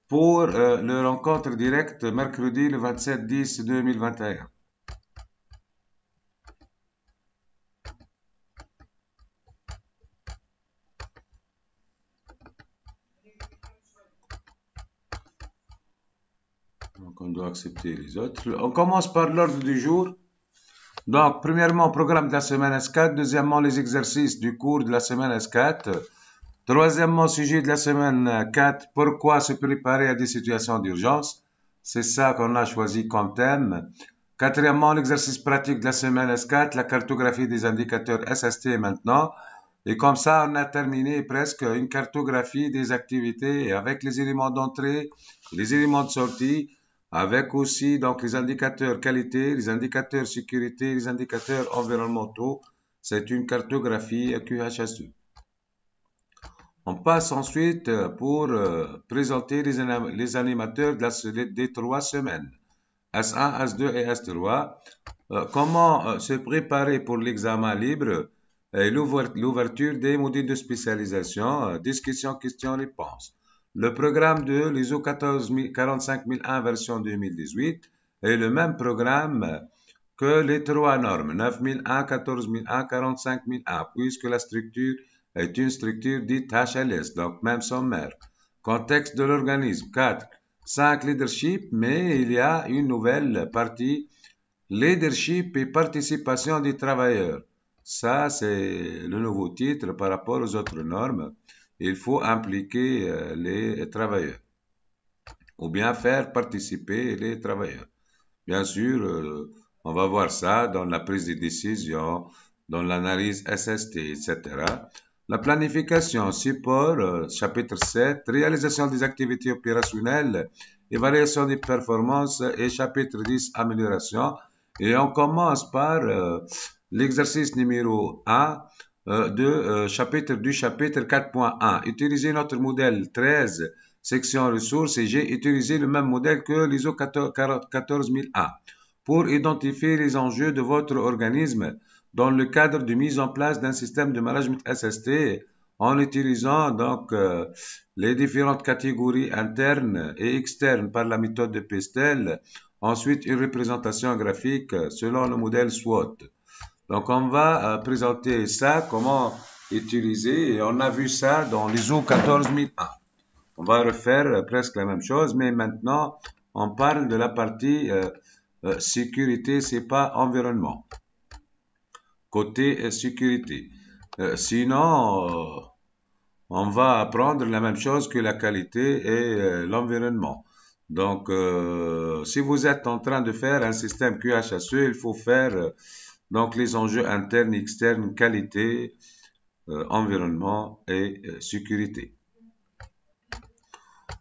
pour le rencontre directe mercredi le 27-10-2021. Donc, on doit accepter les autres. On commence par l'ordre du jour. Donc, premièrement, programme de la semaine S4. Deuxièmement, les exercices du cours de la semaine S4. Troisièmement, sujet de la semaine 4. Pourquoi se préparer à des situations d'urgence? C'est ça qu'on a choisi comme thème. Quatrièmement, l'exercice pratique de la semaine S4, la cartographie des indicateurs SST maintenant. Et comme ça, on a terminé presque une cartographie des activités avec les éléments d'entrée, les éléments de sortie, avec aussi donc les indicateurs qualité, les indicateurs sécurité, les indicateurs environnementaux. C'est une cartographie QHSE. On passe ensuite pour présenter les animateurs des 3 semaines, S1, S2 et S3. Comment se préparer pour l'examen libre et l'ouverture des modules de spécialisation, discussion, questions, réponses. Le programme de l'ISO 45001 version 2018 est le même programme que les 3 normes 9001, 14001, 45001, puisque la structure est une structure dite HLS, donc même sommaire. Contexte de l'organisme 4. 5 leadership, mais il y a une nouvelle partie, leadership et participation des travailleurs. Ça, c'est le nouveau titre par rapport aux autres normes. Il faut impliquer les travailleurs ou bien faire participer les travailleurs. Bien sûr, on va voir ça dans la prise de décision, dans l'analyse SST, etc. La planification, support, chapitre 7, réalisation des activités opérationnelles, évaluation des performances et chapitre 10, amélioration. Et on commence par l'exercice numéro 1 du chapitre 4.1. Utiliser notre modèle 13 section ressources et j'ai utilisé le même modèle que l'ISO 14001 pour identifier les enjeux de votre organisme dans le cadre de mise en place d'un système de management SST en utilisant donc les différentes catégories internes et externes par la méthode de Pestel. Ensuite, une représentation graphique selon le modèle SWOT. Donc, on va présenter ça, comment utiliser, et on a vu ça dans l'ISO 14001. On va refaire presque la même chose, mais maintenant, on parle de la partie sécurité, c'est pas environnement. Côté sécurité. Sinon, on va apprendre la même chose que la qualité et l'environnement. Donc, si vous êtes en train de faire un système QHSE, il faut faire donc les enjeux internes, externes, qualité, environnement et sécurité.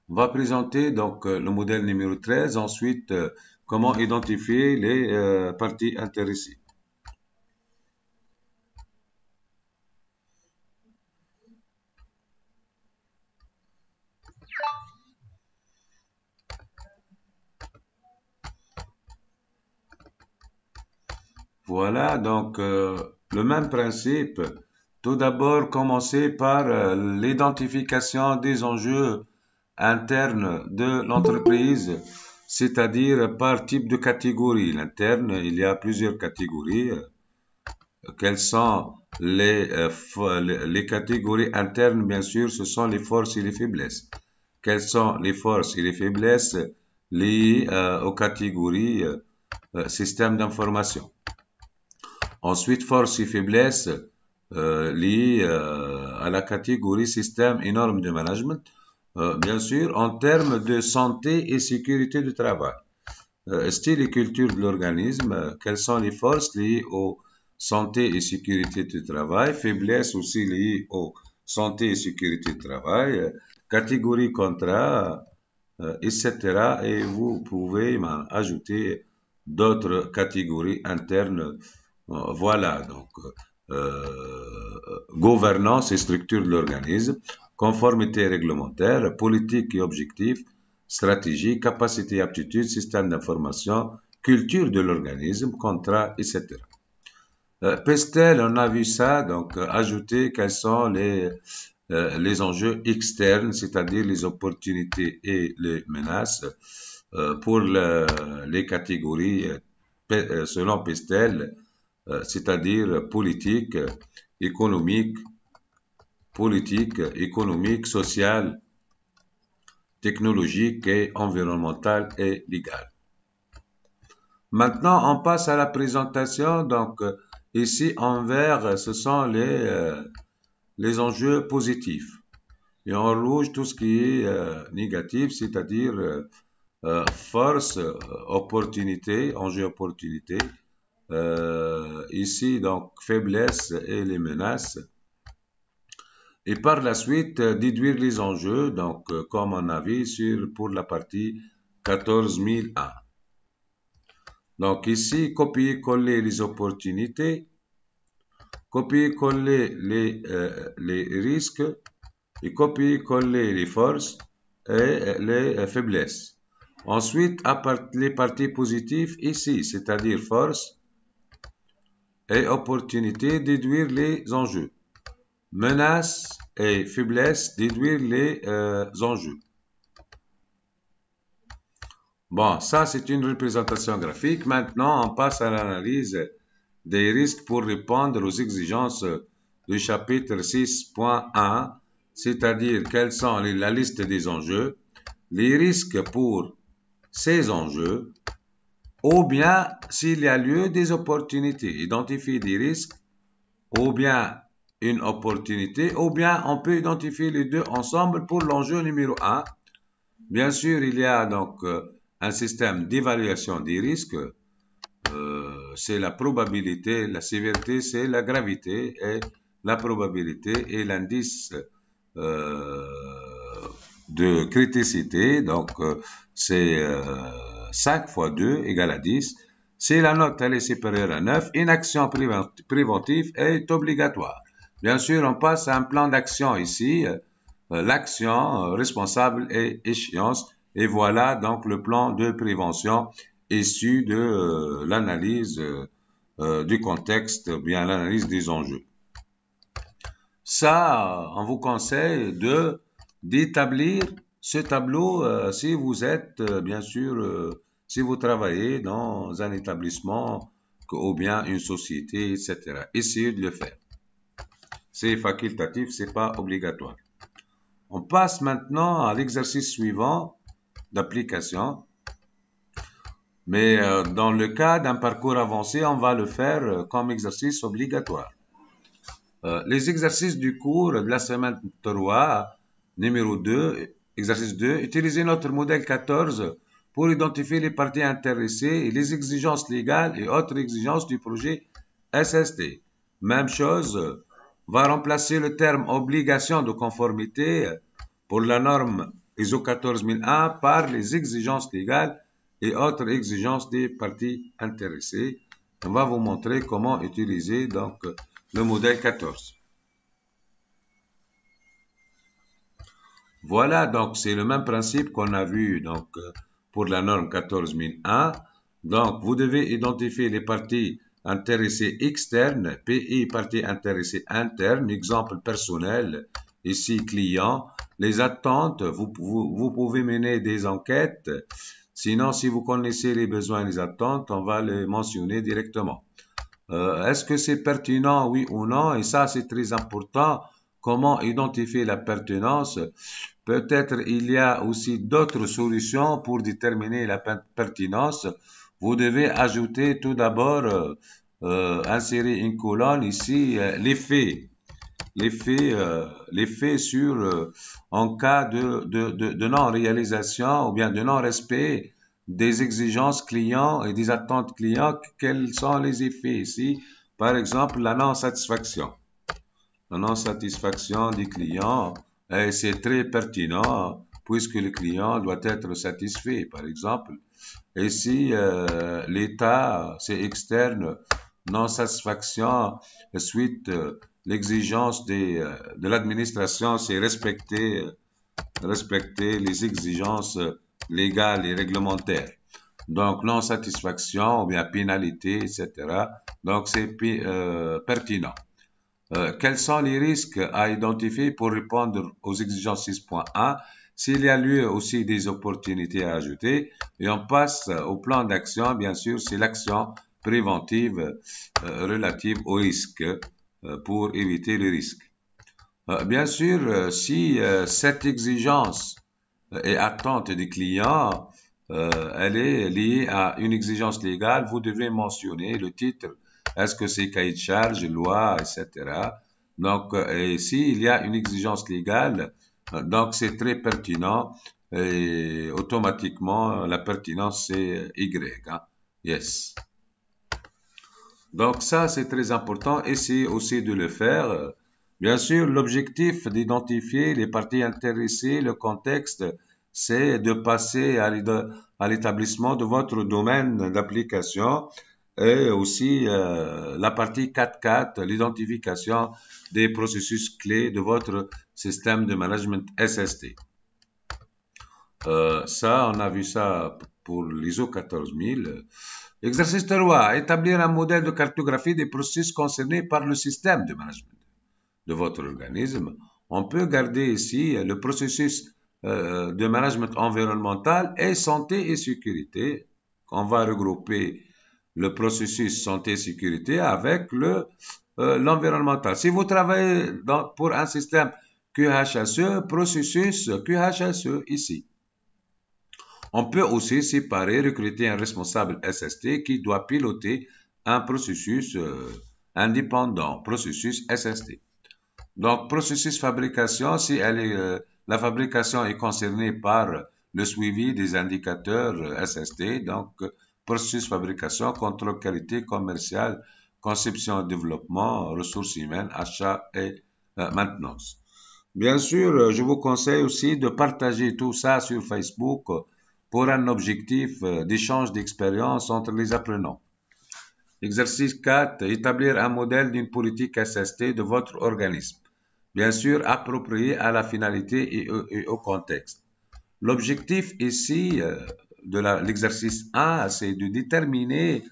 On va présenter donc le modèle numéro 13, ensuite comment identifier les parties intéressées. Voilà, donc le même principe. Tout d'abord, commencer par l'identification des enjeux internes de l'entreprise, c'est-à-dire par type de catégorie. L'interne, il y a plusieurs catégories. Quelles sont les catégories internes? Bien sûr, ce sont les forces et les faiblesses. Quelles sont les forces et les faiblesses liées aux catégories système d'information? Ensuite, forces et faiblesses liées à la catégorie système et normes de management. Bien sûr, en termes de santé et sécurité du travail. Style et culture de l'organisme, quelles sont les forces liées aux santé et sécurité du travail, faiblesses aussi liées aux santé et sécurité du travail, catégorie contrat, etc. Et vous pouvez ajouter d'autres catégories internes. Voilà, donc gouvernance et structure de l'organisme, conformité réglementaire, politique et objectifs, stratégie, capacité et aptitude, système d'information, culture de l'organisme, contrat, etc. Pestel, on a vu ça, donc ajouter quels sont les enjeux externes, c'est-à-dire les opportunités et les menaces pour les catégories selon Pestel, c'est-à-dire politique, économique, sociale, technologique et environnementale et légale. Maintenant, on passe à la présentation. Donc, ici, en vert, ce sont les enjeux positifs. Et en rouge, tout ce qui est négatif, c'est-à-dire force, opportunité, enjeu opportunité. Ici, donc, faiblesse et les menaces. Et par la suite, déduire les enjeux, donc, comme on a vu pour la partie 14001. Donc, ici, copier-coller les opportunités, copier-coller les risques, et copier-coller les forces et les faiblesses. Ensuite, les parties positives ici, c'est-à-dire force et opportunité, déduire les enjeux. Menaces et faiblesses, déduire les enjeux. Bon, ça c'est une représentation graphique. Maintenant, on passe à l'analyse des risques pour répondre aux exigences du chapitre 6.1, c'est-à-dire quelles sont la liste des enjeux, les risques pour ces enjeux, ou bien s'il y a lieu des opportunités, identifier des risques, ou bien une opportunité, ou bien on peut identifier les deux ensemble pour l'enjeu numéro 1. Bien sûr, il y a donc un système d'évaluation des risques. C'est la probabilité, la sévérité, c'est la gravité, et la probabilité et l'indice de criticité. Donc, c'est 5 fois 2 égale à 10. Si la note elle est supérieure à 9, une action préventive est obligatoire. Bien sûr, on passe à un plan d'action ici. L'action responsable et échéance. Et voilà donc le plan de prévention issu de l'analyse du contexte, bien l'analyse des enjeux. Ça, on vous conseille d'établir ce tableau si vous êtes, bien sûr, si vous travaillez dans un établissement ou bien une société, etc. Essayez de le faire. C'est facultatif, c'est pas obligatoire. On passe maintenant à l'exercice suivant d'application. Mais dans le cas d'un parcours avancé, on va le faire comme exercice obligatoire. Les exercices du cours de la semaine 3, numéro 2, exercice 2, utilisez notre modèle 14 pour identifier les parties intéressées et les exigences légales et autres exigences du projet SST. Même chose, va remplacer le terme obligation de conformité pour la norme ISO 14001 par les exigences légales et autres exigences des parties intéressées. On va vous montrer comment utiliser donc le modèle 14. Voilà, donc c'est le même principe qu'on a vu donc pour la norme 14001. Donc vous devez identifier les parties intéressées externes, PI parties intéressées internes, exemple personnel, ici client, les attentes, vous pouvez mener des enquêtes. Sinon, si vous connaissez les besoins et les attentes, on va les mentionner directement. Est-ce que c'est pertinent, oui ou non? Et ça, c'est très important. Comment identifier la pertinence? Peut-être il y a aussi d'autres solutions pour déterminer la pertinence. Vous devez ajouter tout d'abord, insérer une colonne ici, l'effet sur en cas de non-réalisation ou bien de non-respect des exigences clients et des attentes clients, quels sont les effets ici? Par exemple, la non-satisfaction. La non-satisfaction des clients, et c'est très pertinent puisque le client doit être satisfait, par exemple. Et si l'état, c'est externe, non-satisfaction, suite l'exigence de l'administration, c'est respecter les exigences légales et réglementaires. Donc, non-satisfaction ou bien pénalité, etc. Donc, c'est pertinent. Quels sont les risques à identifier pour répondre aux exigences 6.1? S'il y a lieu aussi des opportunités à ajouter. Et on passe au plan d'action. Bien sûr, c'est l'action préventive relative aux risques pour éviter les risques. Bien sûr, si cette exigence et attente des clients, elle est liée à une exigence légale, vous devez mentionner le titre. Est-ce que c'est cahier de charge, loi, etc. Donc, et s'il y a une exigence légale, donc c'est très pertinent et automatiquement la pertinence c'est Y. Hein. Yes. Donc ça, c'est très important. Essayez aussi de le faire. Bien sûr, l'objectif d'identifier les parties intéressées, le contexte, c'est de passer à l'établissement de votre domaine d'application et aussi la partie 4.4, l'identification des processus clés de votre système de management SST. Ça, on a vu ça pour l'ISO 14000. Exercice 3. Établir un modèle de cartographie des processus concernés par le système de management de votre organisme. On peut garder ici le processus de management environnemental et santé et sécurité. On va regrouper le processus santé et sécurité avec l'environnemental. Si vous travaillez pour un système QHSE, processus QHSE ici. On peut aussi séparer, recruter un responsable SST qui doit piloter un processus indépendant, processus SST. Donc, processus fabrication, si la fabrication est concernée par le suivi des indicateurs SST, donc processus fabrication, contrôle qualité commerciale, conception et développement, ressources humaines, achat et maintenance. Bien sûr, je vous conseille aussi de partager tout ça sur Facebook pour un objectif d'échange d'expérience entre les apprenants. Exercice 4. Établir un modèle d'une politique SST de votre organisme. Bien sûr, approprié à la finalité et au contexte. L'objectif ici de l'exercice 1, c'est de déterminer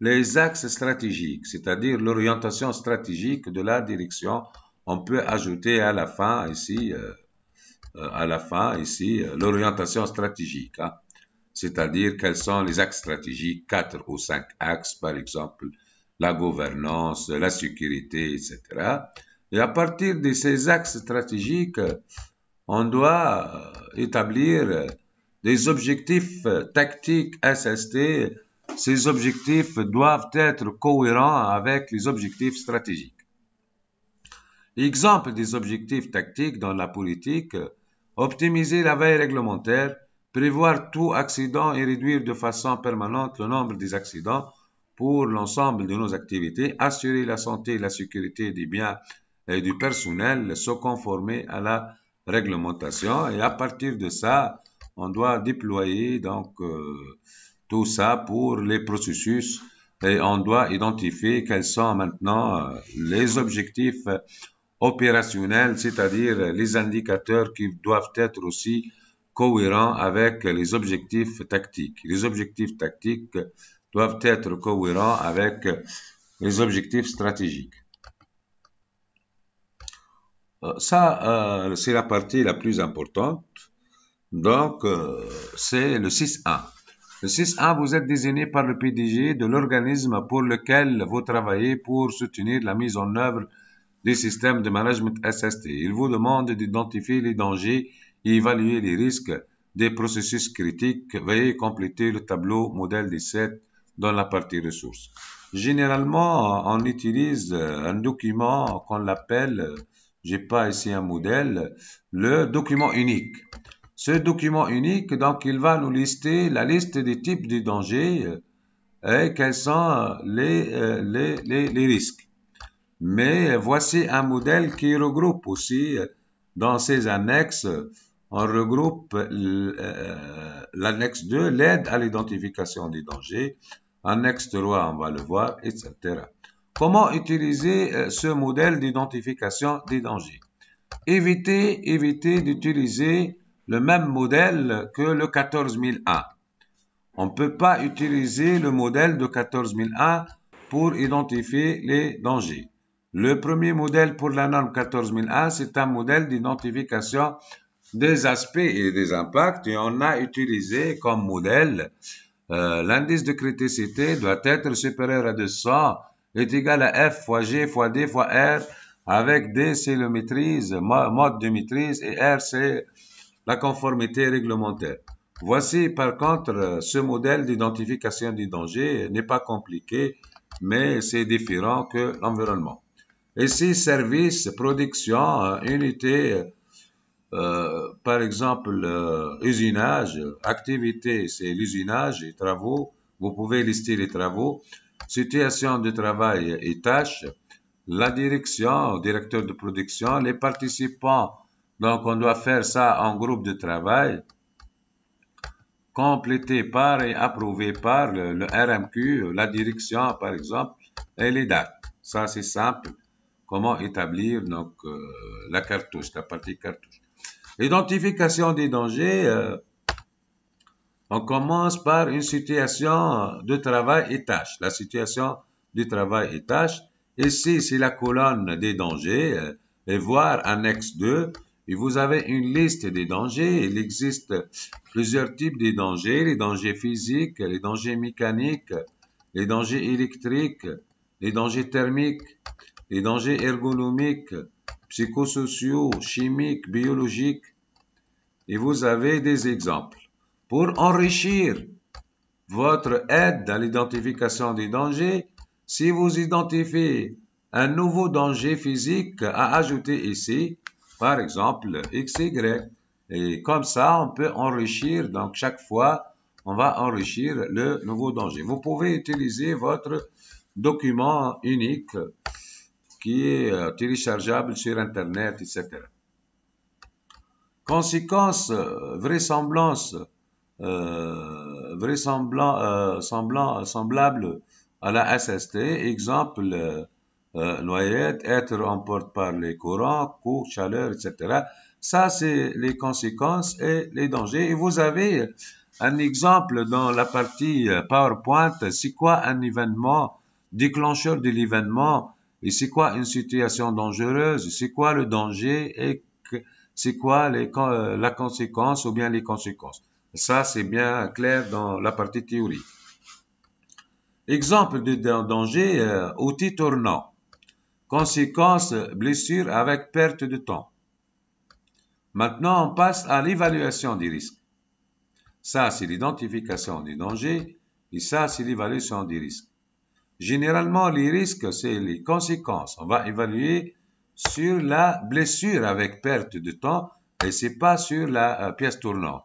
les axes stratégiques, c'est-à-dire l'orientation stratégique de la direction. On peut ajouter à la fin ici l'orientation stratégique, hein. C'est-à-dire quels sont les axes stratégiques, 4 ou 5 axes, par exemple, la gouvernance, la sécurité, etc. Et à partir de ces axes stratégiques, on doit établir des objectifs tactiques SST. Ces objectifs doivent être cohérents avec les objectifs stratégiques. Exemple des objectifs tactiques dans la politique, optimiser la veille réglementaire, prévoir tout accident et réduire de façon permanente le nombre des accidents pour l'ensemble de nos activités, assurer la santé et la sécurité des biens et du personnel, se conformer à la réglementation et à partir de ça, on doit déployer donc tout ça pour les processus et on doit identifier quels sont maintenant les objectifs opérationnels, c'est-à-dire les indicateurs qui doivent être aussi cohérents avec les objectifs tactiques. Les objectifs tactiques doivent être cohérents avec les objectifs stratégiques. Ça, c'est la partie la plus importante. Donc, c'est le 6.1. Le 6.1, vous êtes désigné par le PDG de l'organisme pour lequel vous travaillez pour soutenir la mise en œuvre des systèmes de management SST. Il vous demande d'identifier les dangers et évaluer les risques des processus critiques. Veuillez compléter le tableau modèle 17 dans la partie ressources. Généralement, on utilise un document qu'on l'appelle, j'ai pas ici un modèle, le document unique. Ce document unique, donc, il va nous lister la liste des types de dangers et quels sont les risques. Mais voici un modèle qui regroupe aussi dans ses annexes, on regroupe l'annexe 2, l'aide à l'identification des dangers, annexe 3, on va le voir, etc. Comment utiliser ce modèle d'identification des dangers? Évitez d'utiliser le même modèle que le 14001. On ne peut pas utiliser le modèle de 14001 pour identifier les dangers. Le premier modèle pour la norme 14001, c'est un modèle d'identification des aspects et des impacts et on a utilisé comme modèle l'indice de criticité doit être supérieur à 200 est égal à F fois G fois D fois R avec D c'est le maîtrise, mode de maîtrise et R c'est la conformité réglementaire. Voici par contre ce modèle d'identification du danger n'est pas compliqué mais c'est différent que l'environnement. Ici, service, production, unité, par exemple, usinage, activité, c'est l'usinage et travaux. Vous pouvez lister les travaux. Situation de travail et tâches. La direction, directeur de production, les participants. Donc, on doit faire ça en groupe de travail, complété par et approuvé par le RMQ, la direction, par exemple, et les dates. Ça, c'est simple. Comment établir donc la cartouche, la partie cartouche. L'identification des dangers, on commence par une situation de travail et tâche. La situation du travail et tâche. Ici, c'est la colonne des dangers, et voir annexe 2. Et vous avez une liste des dangers. Il existe plusieurs types de dangers. Les dangers physiques, les dangers mécaniques, les dangers électriques, les dangers thermiques, les dangers ergonomiques, psychosociaux, chimiques, biologiques. Et vous avez des exemples. Pour enrichir votre aide à l'identification des dangers, si vous identifiez un nouveau danger physique à ajouter ici, par exemple XY, et comme ça, on peut enrichir, donc chaque fois, on va enrichir le nouveau danger. Vous pouvez utiliser votre document unique qui est téléchargeable sur Internet, etc. Conséquences, vraisemblance, semblable à la SST, exemple, noyade, être emporté par les courants, cours, chaleur, etc. Ça, c'est les conséquences et les dangers. Et vous avez un exemple dans la partie PowerPoint, c'est quoi un événement, déclencheur de l'événement, et c'est quoi une situation dangereuse, c'est quoi le danger et c'est quoi la conséquence ou bien les conséquences. Ça, c'est bien clair dans la partie théorie. Exemple de danger, outil tournant. Conséquence, blessure avec perte de temps. Maintenant, on passe à l'évaluation des risques. Ça, c'est l'identification des dangers et ça, c'est l'évaluation des risques. Généralement, les risques, c'est les conséquences. On va évaluer sur la blessure avec perte de temps et c'est pas sur la pièce tournante.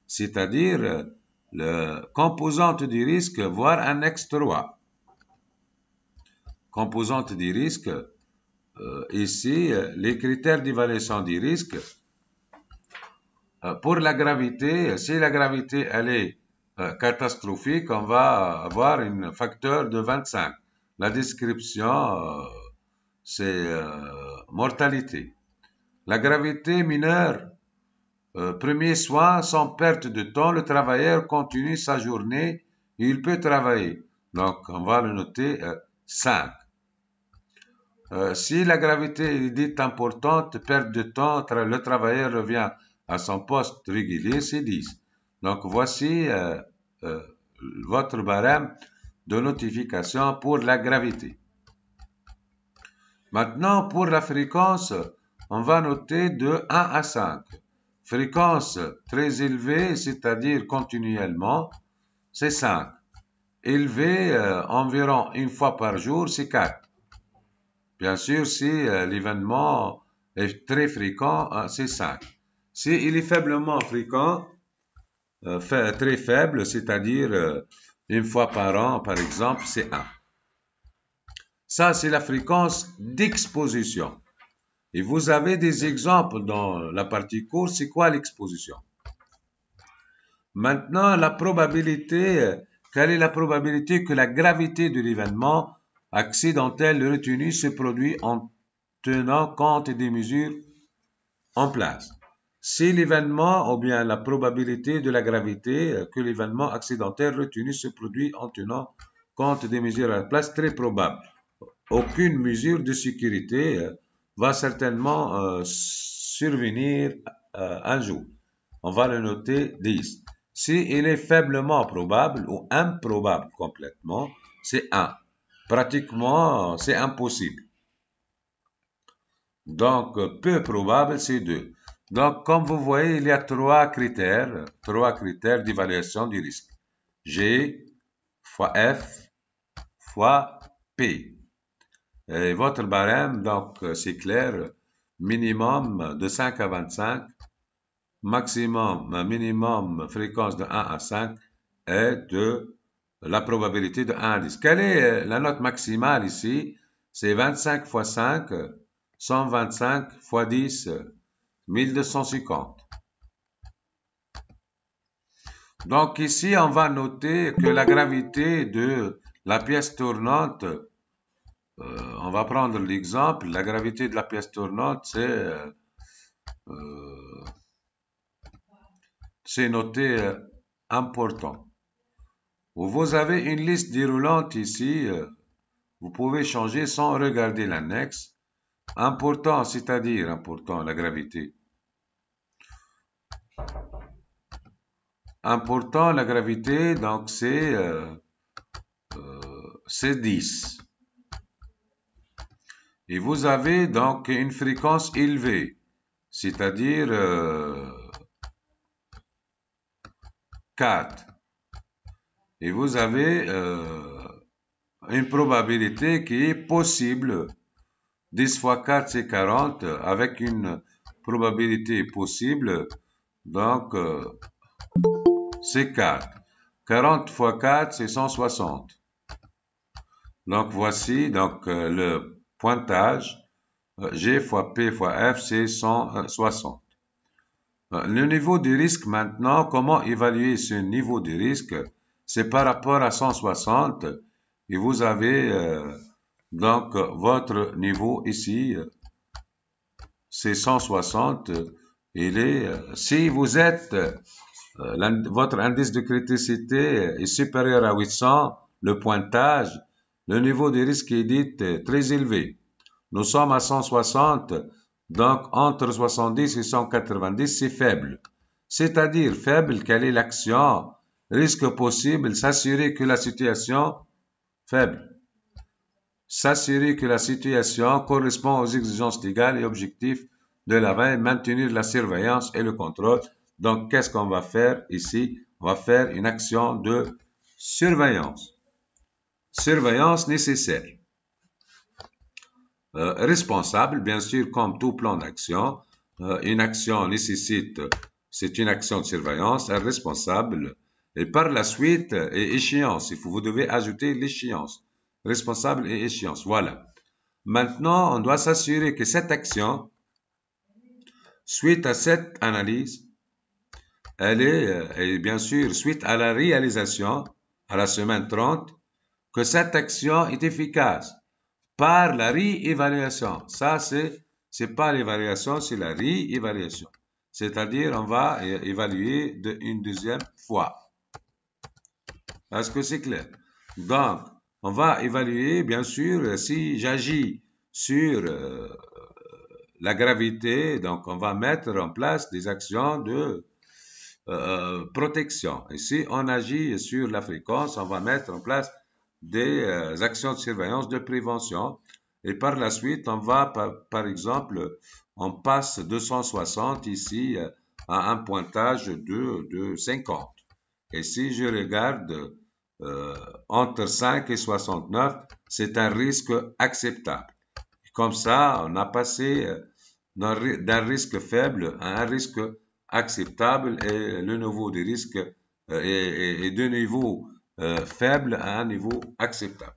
C'est-à-dire le composante du risque, voire annexe 3. Composante du risque, ici, les critères d'évaluation du risque. Pour la gravité, si la gravité elle est catastrophique, on va avoir un facteur de 25. La description, c'est mortalité. La gravité mineure, premier soin, sans perte de temps, le travailleur continue sa journée et il peut travailler. Donc, on va le noter 5. Si la gravité est dite importante, perte de temps, le travailleur revient à son poste régulier, c'est 10. Donc, voici votre barème de notification pour la gravité. Maintenant, pour la fréquence, on va noter de 1 à 5. Fréquence très élevée, c'est-à-dire continuellement, c'est 5. Élevé, environ une fois par jour, c'est 4. Bien sûr, si l'événement est très fréquent, c'est 5. Si il est faiblement fréquent, très faible, c'est-à-dire une fois par an, par exemple, c'est 1. Ça, c'est la fréquence d'exposition. Et vous avez des exemples dans la partie course. C'est quoi l'exposition? Maintenant, la probabilité, quelle est la probabilité que la gravité de l'événement accidentel retenu se produit en tenant compte des mesures en place? Si l'événement, ou bien la probabilité de la gravité que l'événement accidentel retenu se produit en tenant compte des mesures en place, très probable. aucune mesure de sécurité va certainement survenir un jour. On va le noter 10. Si il est faiblement probable ou improbable complètement, c'est 1. Pratiquement, c'est impossible. Donc, peu probable, c'est 2. Donc, comme vous voyez, il y a trois critères d'évaluation du risque. G fois F fois P. Et votre barème, donc, c'est clair, minimum de 5 à 25, minimum fréquence de 1 à 5 et de la probabilité de 1 à 10. Quelle est la note maximale ici? C'est 25 fois 5, 125 fois 10, 1250. Donc ici, on va noter que la gravité de la pièce tournante, on va prendre l'exemple, la gravité de la pièce tournante, c'est noté important. Vous avez une liste déroulante ici, vous pouvez changer sans regarder l'annexe. Important, c'est-à-dire important, la gravité. Important, la gravité, donc c'est 10. Et vous avez donc une fréquence élevée, c'est-à-dire 4. Et vous avez une probabilité qui est possible. 10 fois 4, c'est 40, avec une probabilité possible, donc c'est 4. 40 fois 4, c'est 160. Donc voici donc le pointage. G fois P fois F, c'est 160. Le niveau de risque maintenant, comment évaluer ce niveau de risque? C'est par rapport à 160 et vous avez donc votre niveau ici, c'est 160. Si vous êtes, votre indice de criticité est supérieur à 800, le pointage, le niveau de risque est dit très élevé. Nous sommes à 160, donc entre 70 et 190, c'est faible. C'est-à-dire faible, quelle est l'action? Risque possible, s'assurer que la situation faible. S'assurer que la situation correspond aux exigences légales et objectifs de la veille, maintenir la surveillance et le contrôle. Donc, qu'est-ce qu'on va faire ici? On va faire une action de surveillance. Surveillance nécessaire. Responsable, bien sûr, comme tout plan d'action. Une action nécessite, c'est une action de surveillance, responsable. Et par la suite, et échéance. Vous devez ajouter l'échéance. Responsable et échéance. Voilà. Maintenant, on doit s'assurer que cette action, suite à cette analyse, elle est, et bien sûr, suite à la réalisation, à la semaine 30, que cette action est efficace par la réévaluation. Ça, c'est pas l'évaluation, c'est la réévaluation. C'est-à-dire, on va évaluer une deuxième fois. Est-ce que c'est clair? Donc, on va évaluer, bien sûr, si j'agis sur la gravité, donc on va mettre en place des actions de protection. Et si on agit sur la fréquence, on va mettre en place des actions de surveillance de prévention. Et par la suite, on va, par exemple, on passe 260 ici à un pointage de 50. Et si je regarde entre 5 et 69, c'est un risque acceptable. Comme ça, on a passé d'un risque faible à un risque acceptable et le niveau de risque est de niveau faible à un niveau acceptable.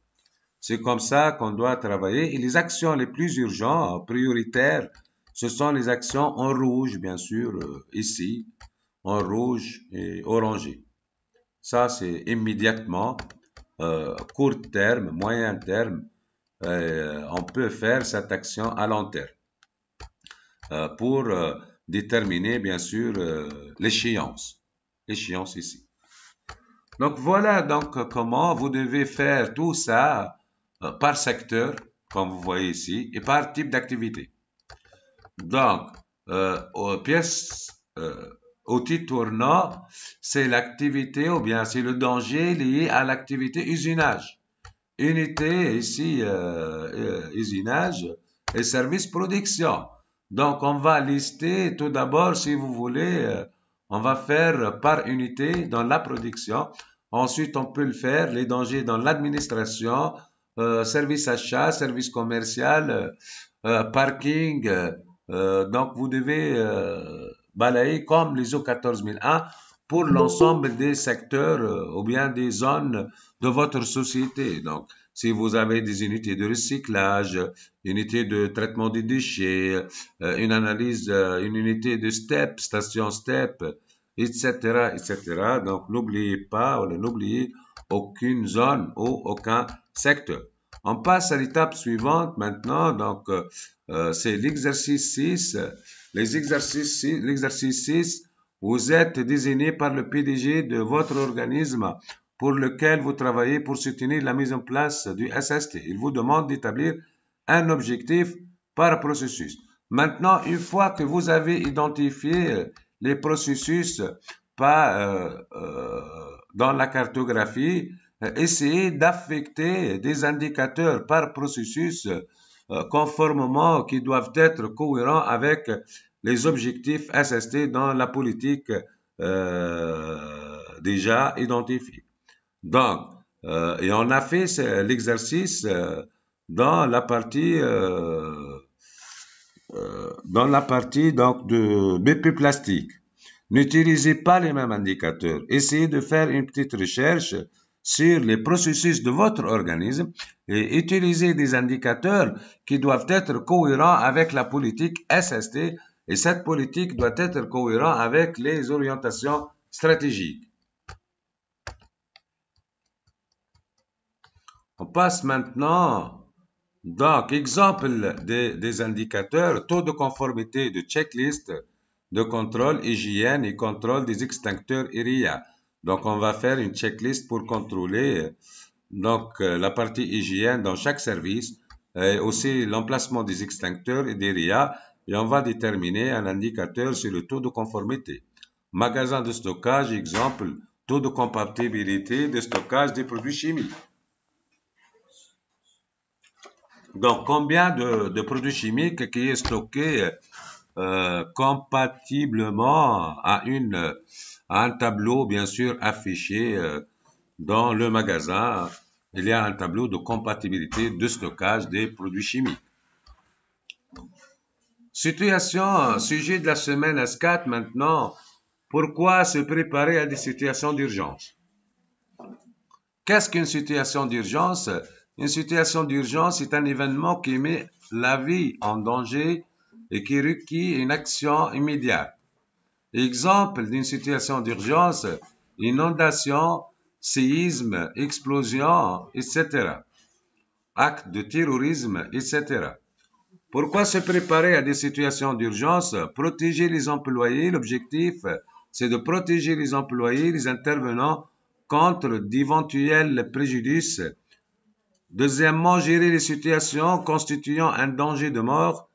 C'est comme ça qu'on doit travailler. Et les actions les plus urgentes, prioritaires, ce sont les actions en rouge, bien sûr, ici, en rouge et orangé. Ça, c'est immédiatement, court terme, moyen terme, on peut faire cette action à long terme pour déterminer, bien sûr, l'échéance. L'échéance ici. Donc, voilà donc comment vous devez faire tout ça par secteur. comme vous voyez ici, et par type d'activité. Donc, outil tournant, c'est l'activité ou bien c'est le danger lié à l'activité usinage. Unité, ici, usinage et service production. Donc, on va lister tout d'abord, si vous voulez, on va faire par unité dans la production. Ensuite, on peut le faire, les dangers dans l'administration, service achat, service commercial, parking. Donc, vous devez balayer comme l'ISO 14001 pour l'ensemble des secteurs ou bien des zones de votre société. Donc, si vous avez des unités de recyclage, unités de traitement des déchets, une analyse, une unité de STEP, station STEP, etc., etc. Donc, n'oubliez pas, n'oubliez aucune zone ou aucun secteur. On passe à l'étape suivante maintenant. Donc, c'est l'exercice 6. L'exercice 6, vous êtes désigné par le PDG de votre organisme pour lequel vous travaillez pour soutenir la mise en place du SST. Il vous demande d'établir un objectif par processus. Maintenant, une fois que vous avez identifié les processus dans la cartographie, essayez d'affecter des indicateurs par processus conformément qui doivent être cohérents avec les objectifs SST dans la politique déjà identifiée. Donc, et on a fait l'exercice dans la partie donc de BP plastique. N'utilisez pas les mêmes indicateurs. Essayez de faire une petite recherche sur les processus de votre organisme et utilisez des indicateurs qui doivent être cohérents avec la politique SST et cette politique doit être cohérente avec les orientations stratégiques. On passe maintenant, donc, exemple des indicateurs, taux de conformité de checklist de contrôle, hygiène et contrôle des extincteurs IRIA. Donc, on va faire une checklist pour contrôler donc, la partie hygiène dans chaque service et aussi l'emplacement des extincteurs et des RIA et on va déterminer un indicateur sur le taux de conformité. Magasin de stockage, exemple, taux de compatibilité de stockage des produits chimiques. Donc, combien de produits chimiques qui est stocké compatiblement à un tableau, bien sûr, affiché dans le magasin. Il y a un tableau de compatibilité de stockage des produits chimiques. Situation, sujet de la semaine S4 maintenant. Pourquoi se préparer à des situations d'urgence? Qu'est-ce qu'une situation d'urgence? Une situation d'urgence est un événement qui met la vie en danger et qui requiert une action immédiate. Exemple d'une situation d'urgence, inondation, séisme, explosion, etc. Acte de terrorisme, etc. Pourquoi se préparer à des situations d'urgence? Protéger les employés. L'objectif, c'est de protéger les employés, les intervenants contre d'éventuels préjudices. Deuxièmement, gérer les situations constituant un danger de mort,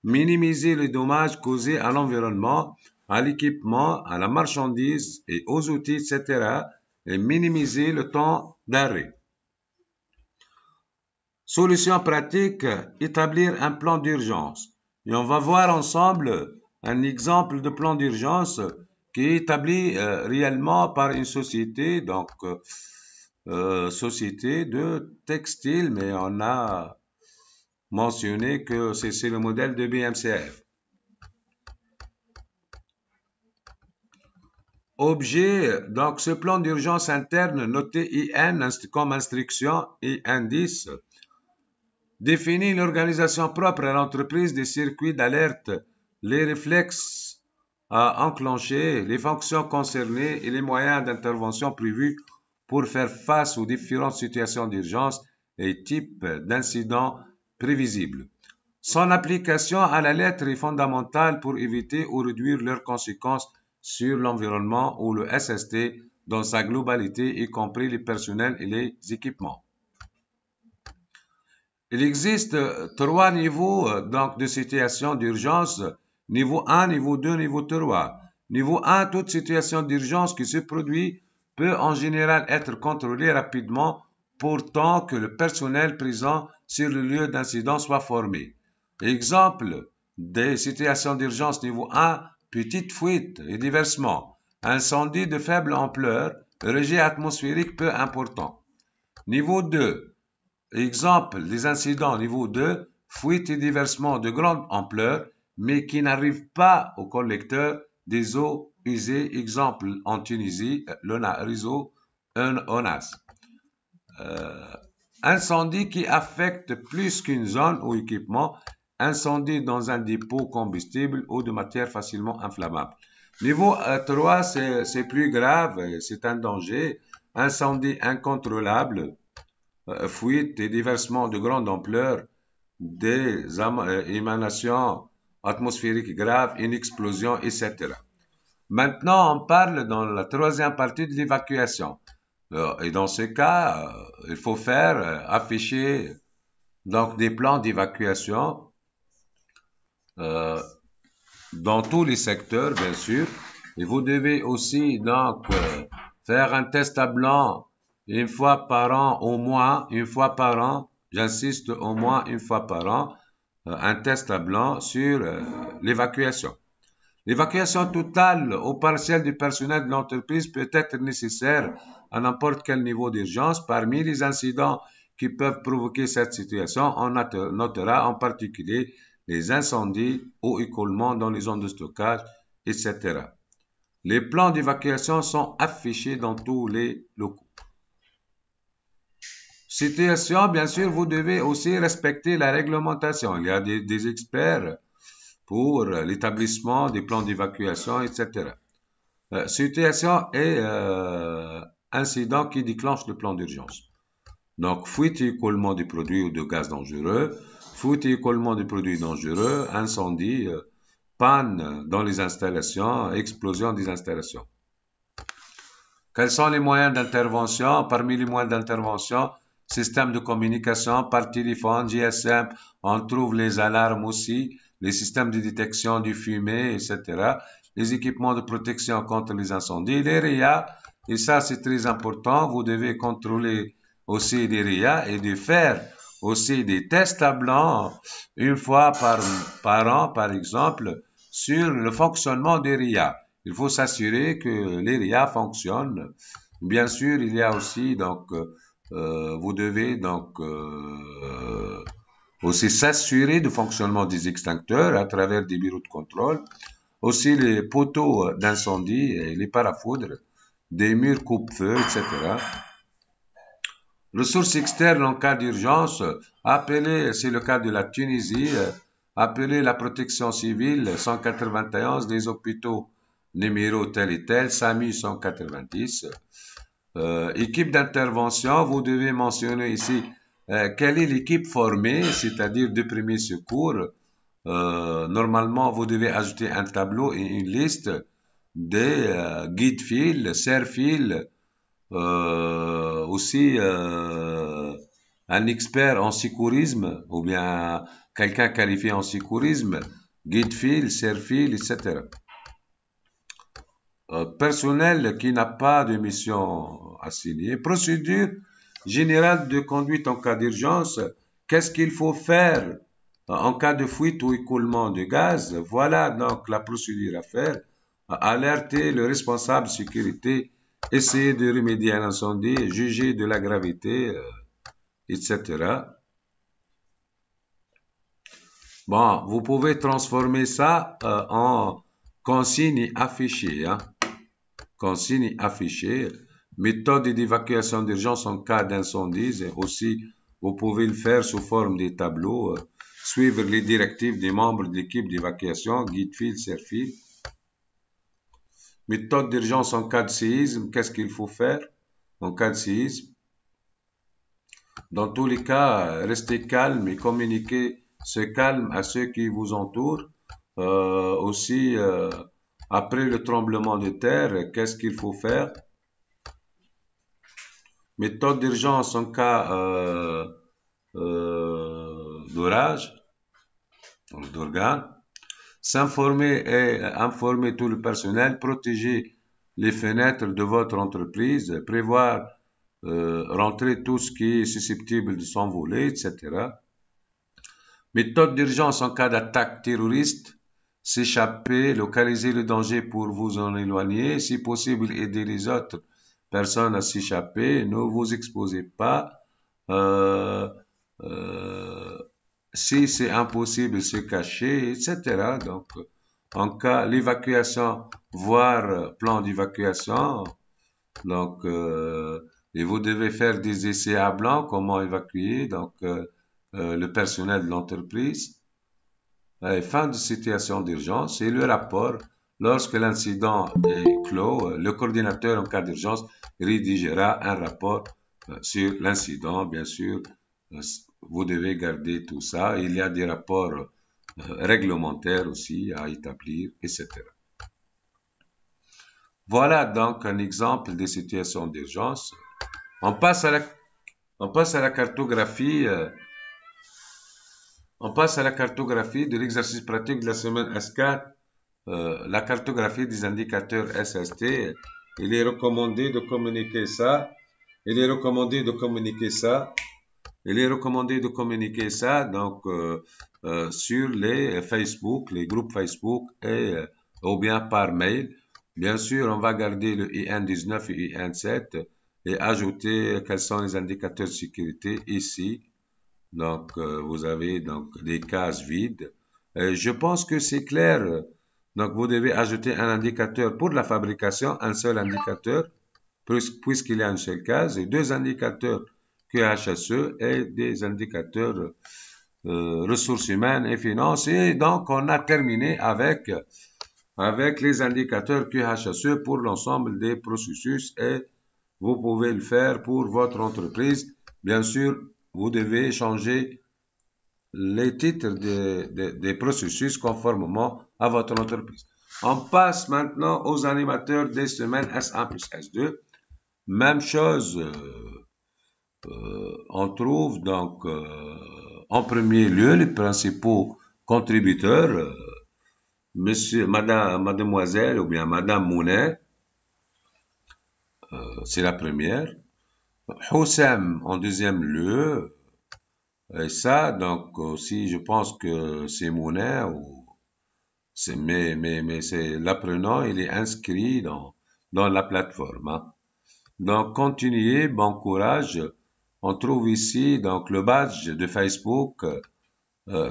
minimiser les dommages causés à l'environnement, à l'équipement, à la marchandise et aux outils, etc. et minimiser le temps d'arrêt. Solution pratique, établir un plan d'urgence. Et on va voir ensemble un exemple de plan d'urgence qui est établi réellement par une société, donc société de textile, mais on a mentionné que c'est le modèle de BMCF. Objet, donc ce plan d'urgence interne noté IN comme instruction et indice définit l'organisation propre à l'entreprise des circuits d'alerte, les réflexes à enclencher, les fonctions concernées et les moyens d'intervention prévus pour faire face aux différentes situations d'urgence et types d'incidents prévisibles. Son application à la lettre est fondamentale pour éviter ou réduire leurs conséquences sur l'environnement ou le SST dans sa globalité, y compris les personnels et les équipements. Il existe trois niveaux donc, de situation d'urgence. Niveau 1, niveau 2, niveau 3. Niveau 1, toute situation d'urgence qui se produit peut en général être contrôlée rapidement pourtant que le personnel présent sur le lieu d'incident soit formé. Exemple des situations d'urgence niveau 1, petite fuite et déversement, incendie de faible ampleur, rejet atmosphérique peu important. Niveau 2, exemple des incidents niveau 2, fuite et déversement de grande ampleur, mais qui n'arrivent pas au collecteur des eaux usées, exemple en Tunisie, le réseau ONAS. Incendie qui affecte plus qu'une zone ou équipement, incendie dans un dépôt combustible ou de matière facilement inflammable. Niveau 3, c'est plus grave, c'est un danger, incendie incontrôlable, fuite et déversement de grande ampleur, des émanations atmosphériques graves, une explosion, etc. Maintenant, on parle dans la troisième partie de l'évacuation. Et dans ce cas, il faut faire afficher donc des plans d'évacuation euh, dans tous les secteurs, bien sûr. Et vous devez aussi donc faire un test à blanc une fois par an, au moins une fois par an. J'insiste, au moins une fois par an, un test à blanc sur l'évacuation. L'évacuation totale ou partielle du personnel de l'entreprise peut être nécessaire à n'importe quel niveau d'urgence. Parmi les incidents qui peuvent provoquer cette situation, on notera en particulier les incendies ou écoulements dans les zones de stockage, etc. Les plans d'évacuation sont affichés dans tous les locaux. Situation, bien sûr, vous devez aussi respecter la réglementation. Il y a des experts pour l'établissement des plans d'évacuation, etc. Situation et incident qui déclenche le plan d'urgence. Donc, fuite et écoulement de produits ou de gaz dangereux, fuite et écoulement de produits dangereux, incendie, panne dans les installations, explosion des installations. Quels sont les moyens d'intervention? Parmi les moyens d'intervention, système de communication par téléphone, GSM, on trouve les alarmes aussi, les systèmes de détection du fumée, etc., les équipements de protection contre les incendies, les RIA, et ça c'est très important, vous devez contrôler aussi les RIA et de faire aussi des tests à blanc une fois par an, par exemple, sur le fonctionnement des RIA. Il faut s'assurer que les RIA fonctionnent. Bien sûr, il y a aussi, donc, vous devez donc aussi s'assurer du fonctionnement des extincteurs à travers des bureaux de contrôle, aussi les poteaux d'incendie et les parafoudres, des murs coupe-feu, etc. Ressources externes en cas d'urgence, appelez, c'est le cas de la Tunisie, appelez la protection civile 191 des hôpitaux numéro tel et tel, SAMU 190. Équipe d'intervention, vous devez mentionner ici quelle est l'équipe formée, c'est-à-dire de premiers secours. Normalement, vous devez ajouter un tableau et une liste des guide-fils, serre-fils, aussi un expert en secourisme ou bien quelqu'un qualifié en secourisme, guide-fil, serre-fil, etc. Personnel qui n'a pas de mission assignée. Procédure générale de conduite en cas d'urgence. Qu'est-ce qu'il faut faire en cas de fuite ou écoulement de gaz? Voilà donc la procédure à faire. Alerter le responsable de sécurité, essayer de remédier à l'incendie, juger de la gravité, etc. Bon, vous pouvez transformer ça en consigne affichée. Hein. Consigne affichée. Méthode d'évacuation d'urgence en cas d'incendie. Aussi, vous pouvez le faire sous forme de tableaux. Suivre les directives des membres de l'équipe d'évacuation, guide-fil, serre-fil. Méthode d'urgence en cas de séisme, qu'est-ce qu'il faut faire en cas de séisme? Dans tous les cas, restez calme et communiquez ce calme à ceux qui vous entourent. Aussi, après le tremblement de terre, qu'est-ce qu'il faut faire? Méthode d'urgence en cas d'orage, d'organes, s'informer et informer tout le personnel, protéger les fenêtres de votre entreprise, prévoir rentrer tout ce qui est susceptible de s'envoler, etc. Méthode d'urgence en cas d'attaque terroriste, s'échapper, localiser le danger pour vous en éloigner, si possible aider les autres personnes à s'échapper, ne vous exposez pas. Euh, euh, Si c'est impossible, se cacher, etc. Donc, en cas l'évacuation, voire plan d'évacuation, donc, et vous devez faire des essais à blanc, comment évacuer, donc, le personnel de l'entreprise. Et fin de situation d'urgence et le rapport. Lorsque l'incident est clos, le coordinateur en cas d'urgence rédigera un rapport sur l'incident. Bien sûr, vous devez garder tout ça. Il y a des rapports réglementaires aussi à établir, etc. Voilà donc un exemple des situations d'urgence. On passe à la, on passe à la cartographie. On passe à la cartographie de l'exercice pratique de la semaine S4. La cartographie des indicateurs SST. Il est recommandé de communiquer ça. Il est recommandé de communiquer ça. Il est recommandé de communiquer ça donc sur les Facebook, les groupes Facebook et ou bien par mail. Bien sûr, on va garder le IN19 et IN7 et ajouter quels sont les indicateurs de sécurité ici. Donc, vous avez donc des cases vides. Je pense que c'est clair. Donc, vous devez ajouter un indicateur pour la fabrication, un seul indicateur, puisqu'il y a une seule case, et deux indicateurs QHSE et des indicateurs ressources humaines et finances. Et donc, on a terminé avec les indicateurs QHSE pour l'ensemble des processus et vous pouvez le faire pour votre entreprise. Bien sûr, vous devez changer les titres des processus conformément à votre entreprise. On passe maintenant aux animateurs des semaines S1 plus S2. Même chose, on trouve donc en premier lieu les principaux contributeurs, monsieur, madame, mademoiselle ou bien madame Mounet, c'est la première. Houssam en deuxième lieu. Et ça, donc, aussi, je pense que c'est Mounet ou mais c'est l'apprenant, il est inscrit dans la plateforme. Hein. Donc, continuez, bon courage. On trouve ici, donc, le badge de Facebook,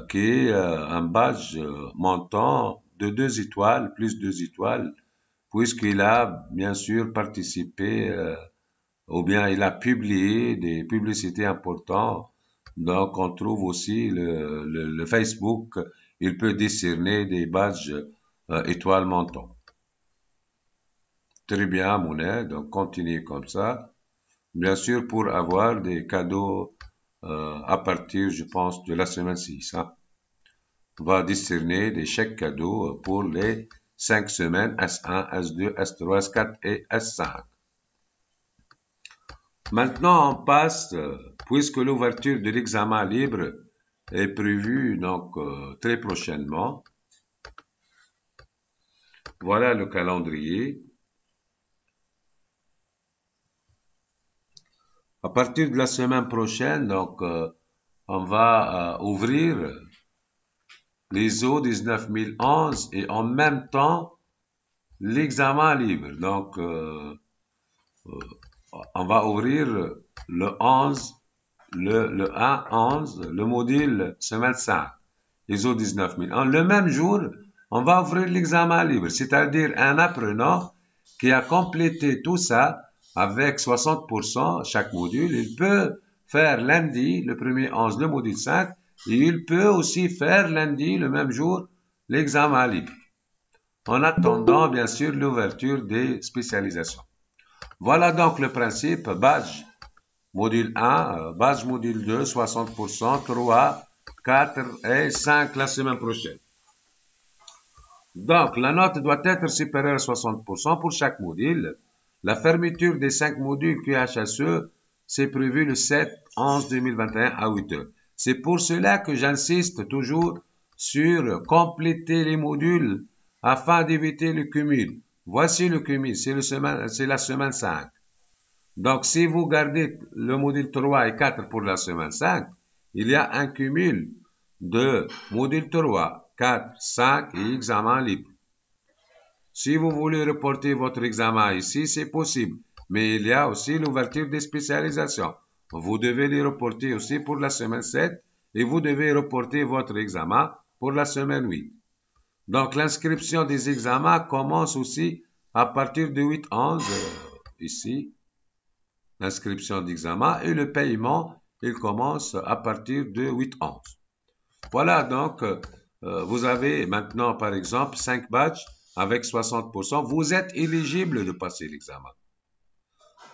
qui est un badge montant de 2 étoiles, plus 2 étoiles, puisqu'il a, bien sûr, participé, ou bien il a publié des publicités importantes. Donc, on trouve aussi le Facebook, il peut décerner des badges étoiles montant. Très bien, Mounet, donc continuez comme ça. Bien sûr, pour avoir des cadeaux à partir, je pense, de la semaine 6. Hein. On va décerner des chèques cadeaux pour les 5 semaines S1, S2, S3, S4 et S5. Maintenant, on passe, puisque l'ouverture de l'examen libre est prévue donc très prochainement. Voilà le calendrier. À partir de la semaine prochaine, donc, on va ouvrir l'ISO 19011 et en même temps l'examen libre. Donc, on va ouvrir le 11, le 1-11, le module semaine 5, ISO 19001. Le même jour, on va ouvrir l'examen libre, c'est-à-dire un apprenant qui a complété tout ça avec 60% chaque module. Il peut faire lundi, le premier 11, le module 5, et il peut aussi faire lundi, le même jour, l'examen libre. En attendant, bien sûr, l'ouverture des spécialisations. Voilà donc le principe, badge module 1, badge module 2, 60%, 3, 4 et 5 la semaine prochaine. Donc, la note doit être supérieure à 60% pour chaque module. La fermeture des 5 modules QHSE, c'est prévu le 7-11-2021 à 8 heures. C'est pour cela que j'insiste toujours sur compléter les modules afin d'éviter le cumul. Voici le cumul, c'est la semaine 5. Donc, si vous gardez le module 3 et 4 pour la semaine 5, il y a un cumul de module 3, 4, 5 et examen libre. Si vous voulez reporter votre examen ici, c'est possible. Mais il y a aussi l'ouverture des spécialisations. Vous devez les reporter aussi pour la semaine 7 et vous devez reporter votre examen pour la semaine 8. Donc, l'inscription des examens commence aussi à partir de 8-11, ici. L'inscription d'examen et le paiement, il commence à partir de 8-11. Voilà, donc, vous avez maintenant, par exemple, 5 badges avec 60%. Vous êtes éligible de passer l'examen.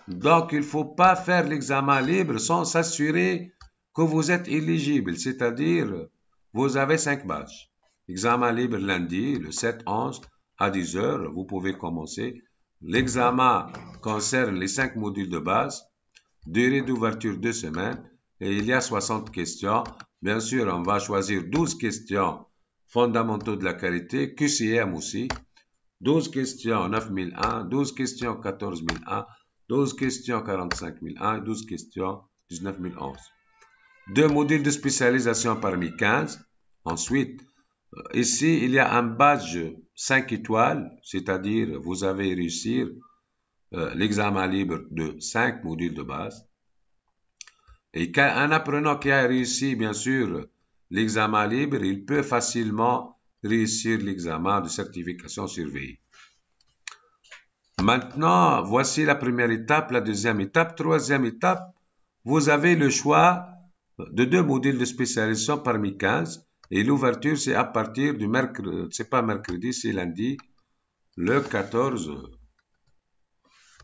Donc, il ne faut pas faire l'examen libre sans s'assurer que vous êtes éligible, c'est-à-dire, vous avez 5 badges. Examen libre lundi, le 7-11 à 10 heures, vous pouvez commencer. L'examen concerne les 5 modules de base, durée d'ouverture 2 semaines, et il y a 60 questions. Bien sûr, on va choisir 12 questions fondamentaux de la qualité, QCM aussi, 12 questions 9001, 12 questions 14001, 12 questions 45001 et 12 questions 19011. 2 modules de spécialisation parmi 15. Ensuite, ici, il y a un badge 5 étoiles, c'est-à-dire vous avez réussi l'examen libre de 5 modules de base. Et un apprenant qui a réussi, bien sûr, l'examen libre, il peut facilement réussir l'examen de certification surveillée. Maintenant, voici la première étape, la deuxième étape. Troisième étape, vous avez le choix de 2 modules de spécialisation parmi 15. Et l'ouverture, c'est à partir du mercredi, c'est pas mercredi, c'est lundi, le 14.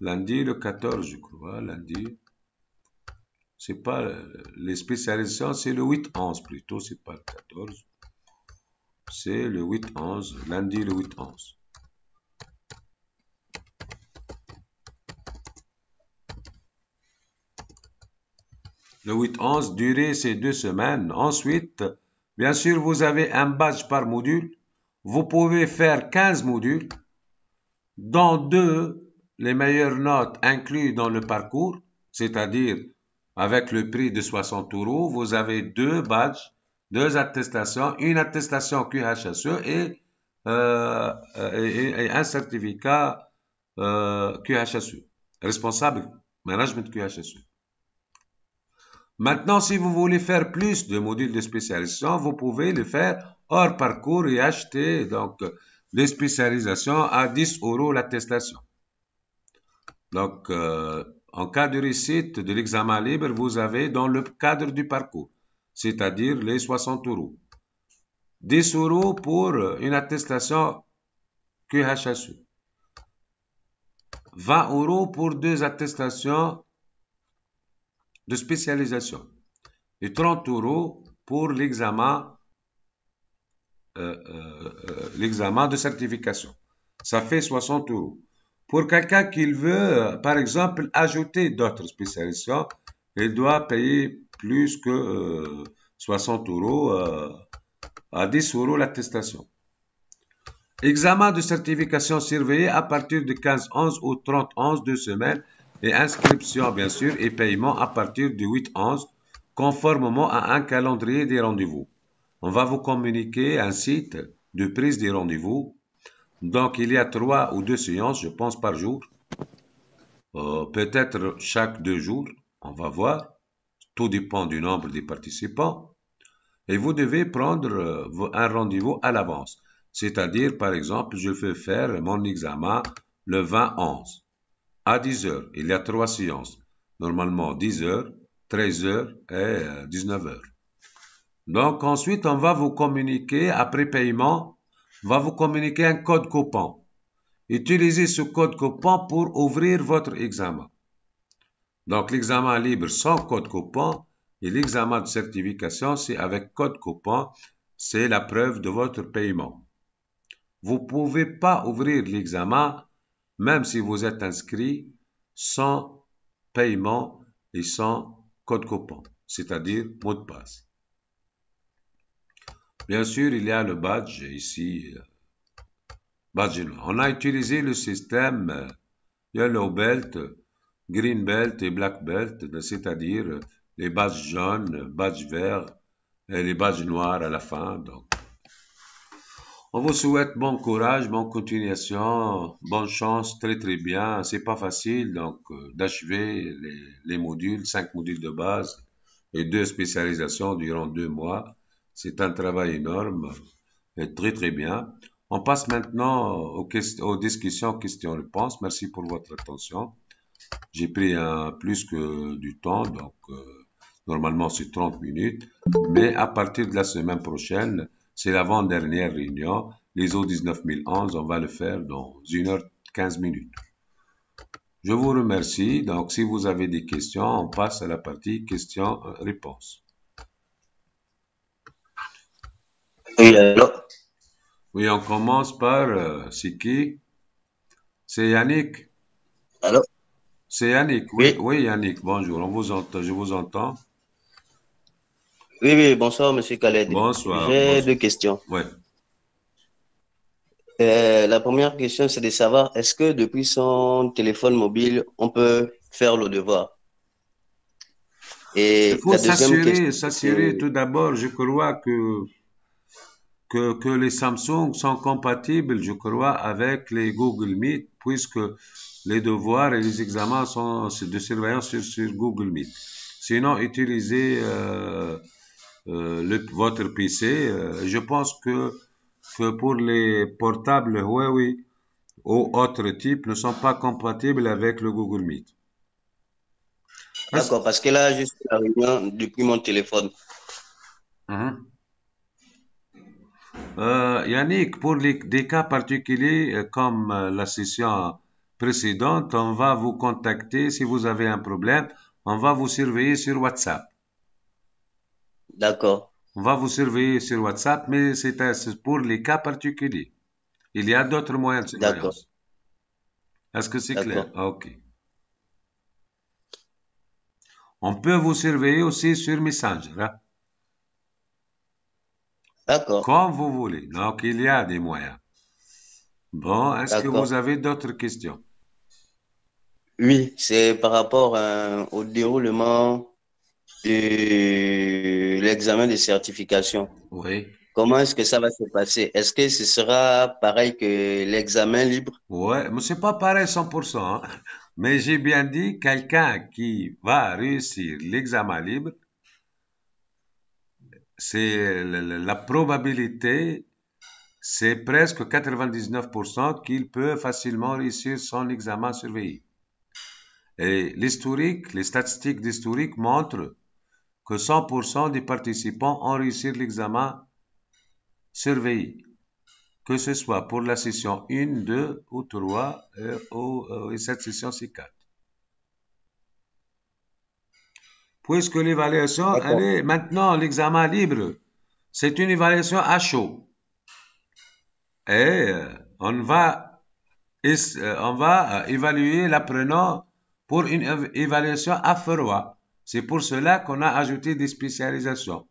Lundi, le 14, je crois, lundi. C'est pas les spécialisations, c'est le 8-11 plutôt, c'est pas le 14. C'est le 8-11, lundi le 8-11. Le 8-11, durée c'est 2 semaines. Ensuite, bien sûr, vous avez un badge par module. Vous pouvez faire 15 modules, dont 2, les meilleures notes inclus dans le parcours, c'est-à-dire avec le prix de 60 €, vous avez 2 badges, 2 attestations, une attestation QHSE et un certificat QHSE, responsable management QHSE. Maintenant, si vous voulez faire plus de modules de spécialisation, vous pouvez le faire hors parcours et acheter donc des spécialisations à 10 € l'attestation. Donc, en cas de réussite de l'examen libre, vous avez dans le cadre du parcours, c'est-à-dire les 60 €. 10 € pour une attestation QHSE. 20 € pour 2 attestations de spécialisation. Et 30 € pour l'examen de certification. Ça fait 60 €. Pour quelqu'un qui veut, par exemple, ajouter d'autres spécialisations, il doit payer plus que 60 € à 10 € l'attestation. Examen de certification surveillé à partir de 15-11 ou 30-11, 2 semaines, et inscription, bien sûr, et paiement à partir du 8-11, conformément à un calendrier des rendez-vous. On va vous communiquer un site de prise des rendez-vous. Donc, il y a 3 ou 2 séances, je pense, par jour. Peut-être chaque 2 jours, on va voir. Tout dépend du nombre des participants. Et vous devez prendre un rendez-vous à l'avance. C'est-à-dire, par exemple, je veux faire mon examen le 20-11 à 10 heures. Il y a 3 séances. Normalement, 10 heures, 13 heures et 19 heures. Donc, ensuite, on va vous communiquer, après paiement, on va vous communiquer un code coupon. Utilisez ce code coupon pour ouvrir votre examen. Donc, l'examen libre sans code coupon et l'examen de certification, c'est avec code coupon, c'est la preuve de votre paiement. Vous ne pouvez pas ouvrir l'examen, même si vous êtes inscrit, sans paiement et sans code coupon, c'est-à-dire mot de passe. Bien sûr, il y a le badge ici. Badge noir. On a utilisé le système Yellow Belt, Green Belt et Black Belt, c'est-à-dire les badges jaunes, badges verts et les badges noirs à la fin. Donc, on vous souhaite bon courage, bonne continuation, bonne chance, très très bien. C'est pas facile donc d'achever les modules, 5 modules de base et 2 spécialisations durant 2 mois. C'est un travail énorme et très très bien. On passe maintenant aux discussions questions-réponses. Merci pour votre attention. J'ai pris plus que du temps, donc normalement c'est 30 minutes, mais à partir de la semaine prochaine, c'est l'avant-dernière réunion. Les autres 19 011, on va le faire dans 1 h 15 minutes. Je vous remercie. Donc, si vous avez des questions, on passe à la partie questions-réponses. Oui, alors, Oui, on commence par, c'est qui? C'est Yannick. alors, C'est Yannick, oui, oui, oui, Yannick, bonjour, on vous entend, je vous entends. oui, oui, bonsoir, Monsieur Khaled. Bonsoir, J'ai bonsoir. 2 questions. Ouais. La première question, c'est de savoir, est-ce que depuis son téléphone mobile, on peut faire le devoir? Il Et faut la deuxième question, s'assurer c'est... tout d'abord, je crois que les Samsung sont compatibles, je crois, avec les Google Meet, puisque les devoirs et les examens sont de surveillance sur Google Meet. Sinon, utilisez votre PC. Je pense que pour les portables Huawei ou autres types ne sont pas compatibles avec le Google Meet. Est-ce- D'accord, parce que là, je suis à la réunion depuis mon téléphone. Mhm. Yannick, pour des cas particuliers comme la session précédente, on va vous contacter si vous avez un problème. On va vous surveiller sur WhatsApp. D'accord, On va vous surveiller sur WhatsApp, mais c'est pour les cas particuliers. Il y a d'autres moyens de d'accord, surveillance. Est-ce que c'est clair? d'accord, Ah, ok. On peut vous surveiller aussi sur Messenger, hein, d'accord, comme vous voulez. Donc, il y a des moyens. Bon, est-ce que vous d'accord. avez d'autres questions? Oui, c'est par rapport au déroulement de l'examen de certification. Oui. Comment est-ce que ça va se passer? Est-ce que ce sera pareil que l'examen libre? Ouais, mais c'est pas pareil 100%, hein. Mais j'ai bien dit, quelqu'un qui va réussir l'examen libre, c'est la probabilité, c'est presque 99% qu'il peut facilement réussir son examen surveillé. Et l'historique, les statistiques d'historique montrent que 100% des participants ont réussi l'examen surveillé, que ce soit pour la session 1, 2 ou 3 et cette session C4. Puisque l'évaluation, elle D'accord, est maintenant l'examen libre, c'est une évaluation à chaud. Et on va évaluer l'apprenant pour une évaluation à froid. C'est pour cela qu'on a ajouté des spécialisations.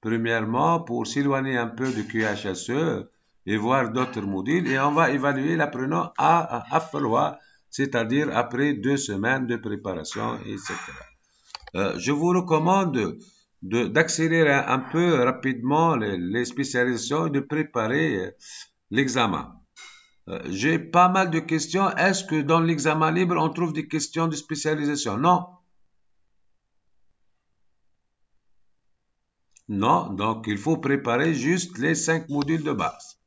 Premièrement, pour s'éloigner un peu du QHSE et voir d'autres modules, et on va évaluer l'apprenant à froid, c'est-à-dire après 2 semaines de préparation, etc. Je vous recommande d'accélérer un peu rapidement les spécialisations et de préparer l'examen. J'ai pas mal de questions. Est-ce que dans l'examen libre, on trouve des questions de spécialisation? Non. Non. Donc, il faut préparer juste les 5 modules de base.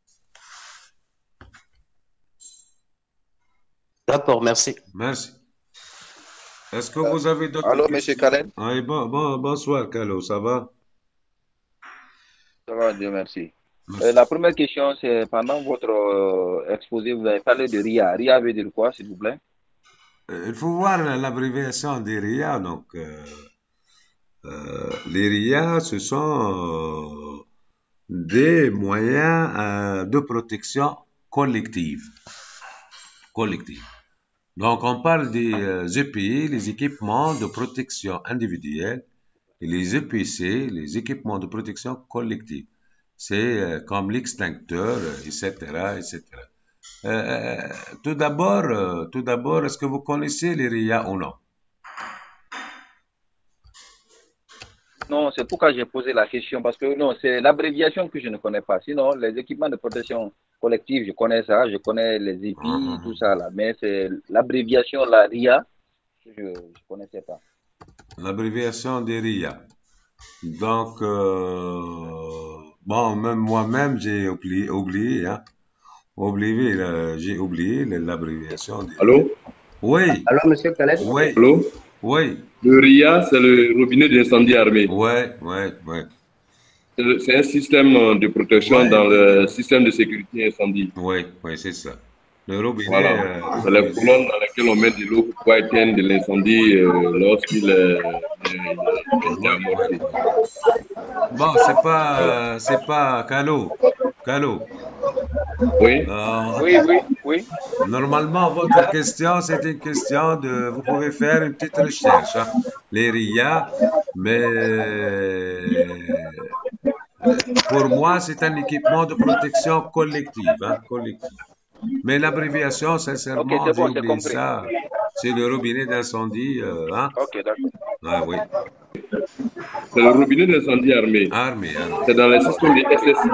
d'accord, merci. Merci. Est-ce que vous avez d'autres Allô, Monsieur questions? Khaled? Oui, bonsoir, Carlo. Ça va? Ça va, Dieu merci. Merci. La première question, c'est pendant votre exposé, vous avez parlé de RIA. RIA veut dire quoi, s'il vous plaît? Il faut voir l'abréviation des RIA. Donc, les RIA, ce sont des moyens de protection collective. Collective. Donc, on parle des EPI, les équipements de protection individuelle, et les EPC, les équipements de protection collective. c'est comme l'extincteur, etc., etc. Tout d'abord, est-ce que vous connaissez les RIA ou non? Non, c'est pourquoi j'ai posé la question, parce que non, c'est l'abréviation que je ne connais pas. Sinon, les équipements de protection collective, je connais ça, je connais les EPI, tout ça là, mais c'est l'abréviation, la RIA, je ne connaissais pas. L'abréviation des RIA. Donc, bon, même moi-même, j'ai oublié, hein. J'ai oublié l'abréviation des RIA. Allô? Oui, Alors, monsieur Khaled? oui, Allô? oui, Le RIA, c'est le robinet d'incendie armé. ouais, ouais, ouais. C'est un système de protection Ouais. dans le système de sécurité incendie. Oui, oui, c'est ça. Le robinet. Voilà. C'est les colonnes dans lesquelles on met de l'eau pour pouvoir éteindre l'incendie lorsqu'il est amorcé. Bon, c'est pas Calo. Oui. Oui. Normalement, votre question, c'est une question de, vous pouvez faire une petite recherche, hein. Les RIA, mais pour moi, c'est un équipement de protection collective, hein, collective. Mais l'abréviation, sincèrement, Ok, c'est j'ai bon, j'ai oublié compris. ça. C'est le robinet d'incendie, hein. Ok, d'accord. Ah oui, C'est le robinet d'incendie armé. armé. C'est dans le système de SSI.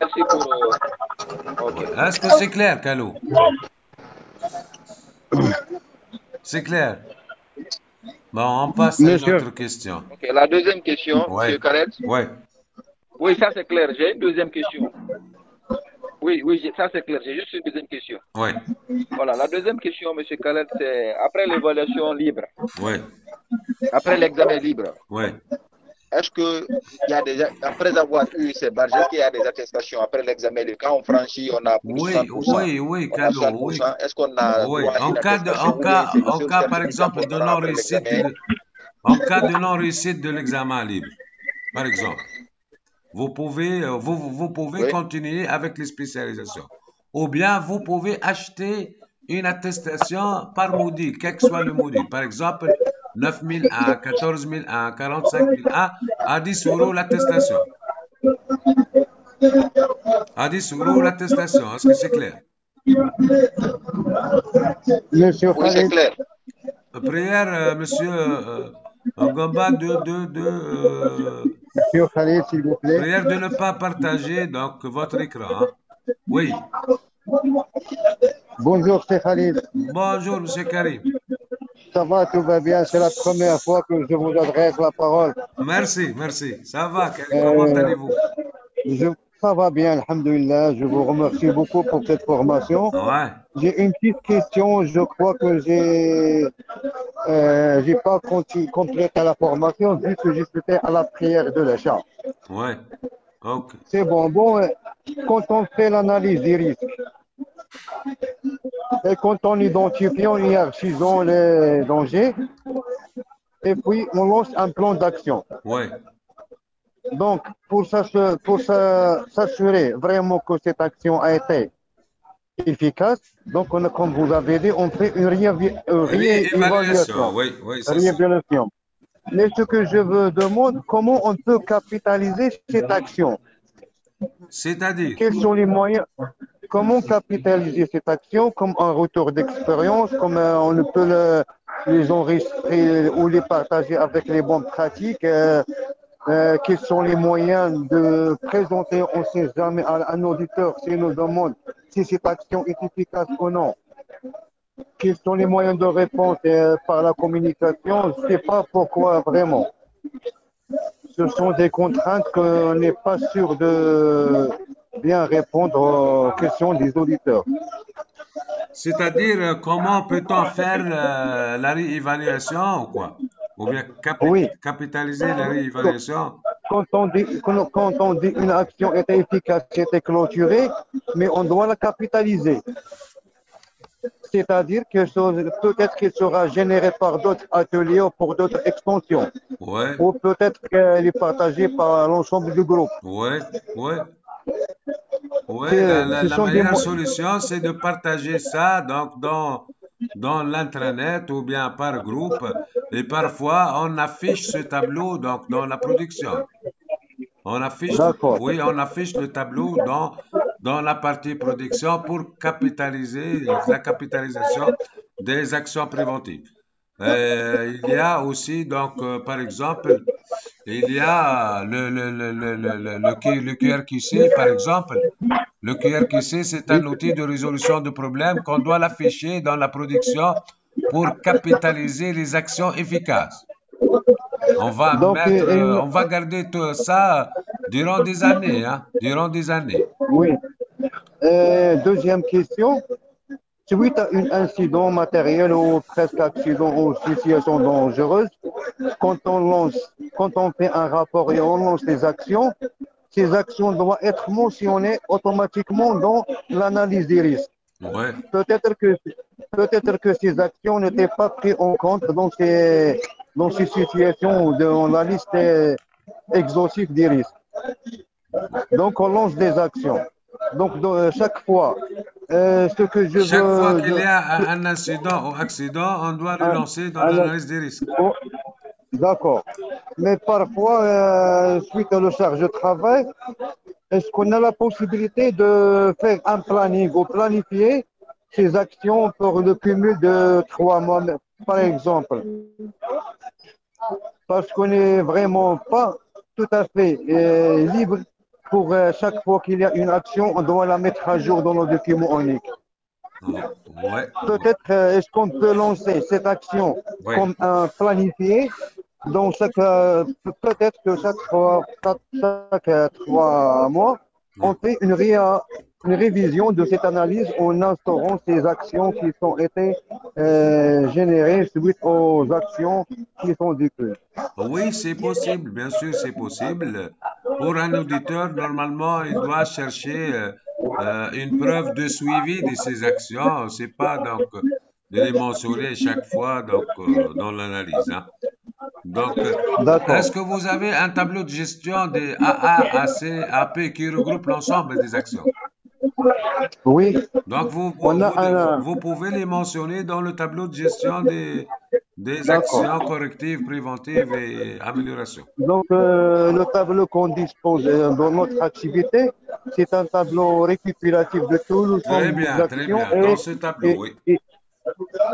Merci pour... Ok. Ouais. Est-ce que c'est clair, Calo? C'est clair. Bon, on passe à une autre question. Ok, la deuxième question, Ouais. M. Khaled. Ouais. Oui, ça c'est clair. J'ai une deuxième question. Oui, ça c'est clair. J'ai juste une deuxième question. Ouais. Voilà, la deuxième question, M. Khaled, c'est après l'évaluation libre, Ouais. après l'examen libre, Ouais. est-ce que il y a déjà, après avoir eu ces barres, est-ce qu'il y a des attestations après l'examen libre? Quand on franchit, on a plus de 60%. Oui, On a Calo, oui. 60%. Est-ce qu'on a Oui. droit à une attestation ou bien c'est le seul Par certificat exemple, qu'on de aura après non-réussite l'examen? en cas de non-réussite de l'examen libre, par exemple, vous pouvez Oui. continuer avec les spécialisations. Ou bien vous pouvez acheter une attestation par module, quel que soit le module. Par exemple, 9001, 14001, 45001, à 10 euros l'attestation. À 10 euros l'attestation. Est-ce que c'est clair? Monsieur Oui, c'est Khaled, clair. Prière, monsieur Ngomba, Monsieur Khaled, s'il vous plaît. prière de ne pas partager donc votre écran, hein. Oui. Bonjour, c'est Khaled. Bonjour, monsieur Karim. Ça va, tout va bien. C'est la première fois que je vous adresse la parole. Merci. Ça va, Karim. Comment allez-vous? Ça va bien, alhamdoulilah. Je vous remercie beaucoup pour cette formation. Ouais. J'ai une petite question. Je crois que j'ai pas complété la formation vu que j'ai fait à la prière de l'achat. Ouais. Ok. C'est bon. Quand on fait l'analyse des risques et quand on identifie en hiérarchisant les dangers, et puis on lance un plan d'action. Ouais. Donc, pour s'assurer vraiment que cette action a été efficace, donc comme vous avez dit, on fait une réévaluation. Oui, c'est ça. Mais ce que je veux demander, comment on peut capitaliser cette action? C'est-à-dire? Quels sont les moyens? Comment capitaliser cette action comme un retour d'expérience, comme on peut les enregistrer ou les partager avec les bonnes pratiques? Quels sont les moyens de présenter, on ne sait jamais, à un auditeur s'il nous demande si cette action est efficace ou non. Quels sont les moyens de réponse par la communication? Je ne sais pas pourquoi vraiment. Ce sont des contraintes qu'on n'est pas sûr de bien répondre aux questions des auditeurs. C'est-à-dire, comment peut-on faire la réévaluation ou quoi? Ou bien capitaliser la réévaluation? Quand on dit une action était efficace, était clôturée, mais on doit la capitaliser. C'est-à-dire que peut-être qu'elle sera générée par d'autres ateliers ou pour d'autres extensions. Ouais. Ou peut-être qu'elle est partagée par l'ensemble du groupe. Ouais. La meilleure solution, c'est de partager ça donc dans l'intranet ou bien par groupe. Et parfois, on affiche ce tableau donc dans la production. On affiche, D'accord. oui, on affiche le tableau dans la partie production pour capitaliser la capitalisation des actions préventives. Il y a aussi, donc, par exemple, il y a le QRQC, par exemple. Le QRQC, c'est Oui. un outil de résolution de problèmes qu'on doit l'afficher dans la production pour capitaliser les actions efficaces. Donc, On va garder tout ça durant des années, hein, durant des années. oui. Deuxième question. Suite à un incident matériel ou presque accident ou situation dangereuse, quand on fait un rapport et on lance les actions, ces actions doivent être mentionnées automatiquement dans l'analyse des risques. Ouais. Peut-être que, peut-être que ces actions n'étaient pas prises en compte dans ces situations ou dans la liste exhaustive des risques. Donc, on lance des actions. Donc, chaque fois, ce que je Chaque fois veux, qu'il y a un incident ou accident, on doit le un- lancer dans un- l'analyse des risques. oh, d'accord. Mais parfois, suite à la charge de travail, est-ce qu'on a la possibilité de faire un planning ou planifier ces actions pour le cumul de 3 mois, par exemple? Parce qu'on n'est vraiment pas tout à fait libre pour chaque fois qu'il y a une action, on doit la mettre à jour dans nos documents uniques. Ouais, Peut-être, est-ce qu'on peut lancer cette action ouais. comme un planifié dans peut-être que chaque 3 mois, on fait une révision de cette analyse en instaurant ces actions qui ont été générées suite aux actions qui sont déclarées. Oui, c'est possible, bien sûr, c'est possible. Pour un auditeur, normalement, il doit chercher une preuve de suivi de ses actions. C'est pas donc de les mentionner chaque fois donc dans l'analyse, hein. Donc, D'accord. est-ce que vous avez un tableau de gestion des AA, AC, AP qui regroupe l'ensemble des actions? Oui, Donc, on a un. vous pouvez les mentionner dans le tableau de gestion des D'accord. actions correctives, préventives et amélioration. Donc, le tableau qu'on dispose dans notre activité, c'est un tableau récupératif de tout l'ensemble des Très actions bien. Dans ce tableau, et, oui. et,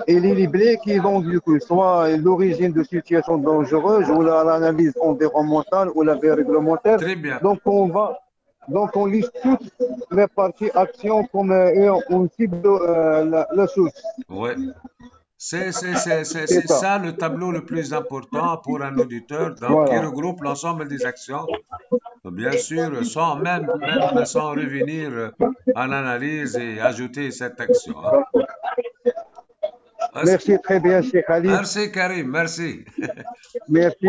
et les livrets qui vont du coup, soit l'origine de situation dangereuse ou l'analyse environnementale ou la veille réglementaire. Très bien. Donc, on liste toutes les parties actions comme ayant une cible de la source. Oui. C'est C'est ça. ça le tableau le plus important pour un auditeur, donc qui Voilà. regroupe l'ensemble des actions, bien sûr, sans revenir à l'analyse et ajouter cette action, hein. Merci très bien, Cheikh Ali. Merci Karim, merci. Merci,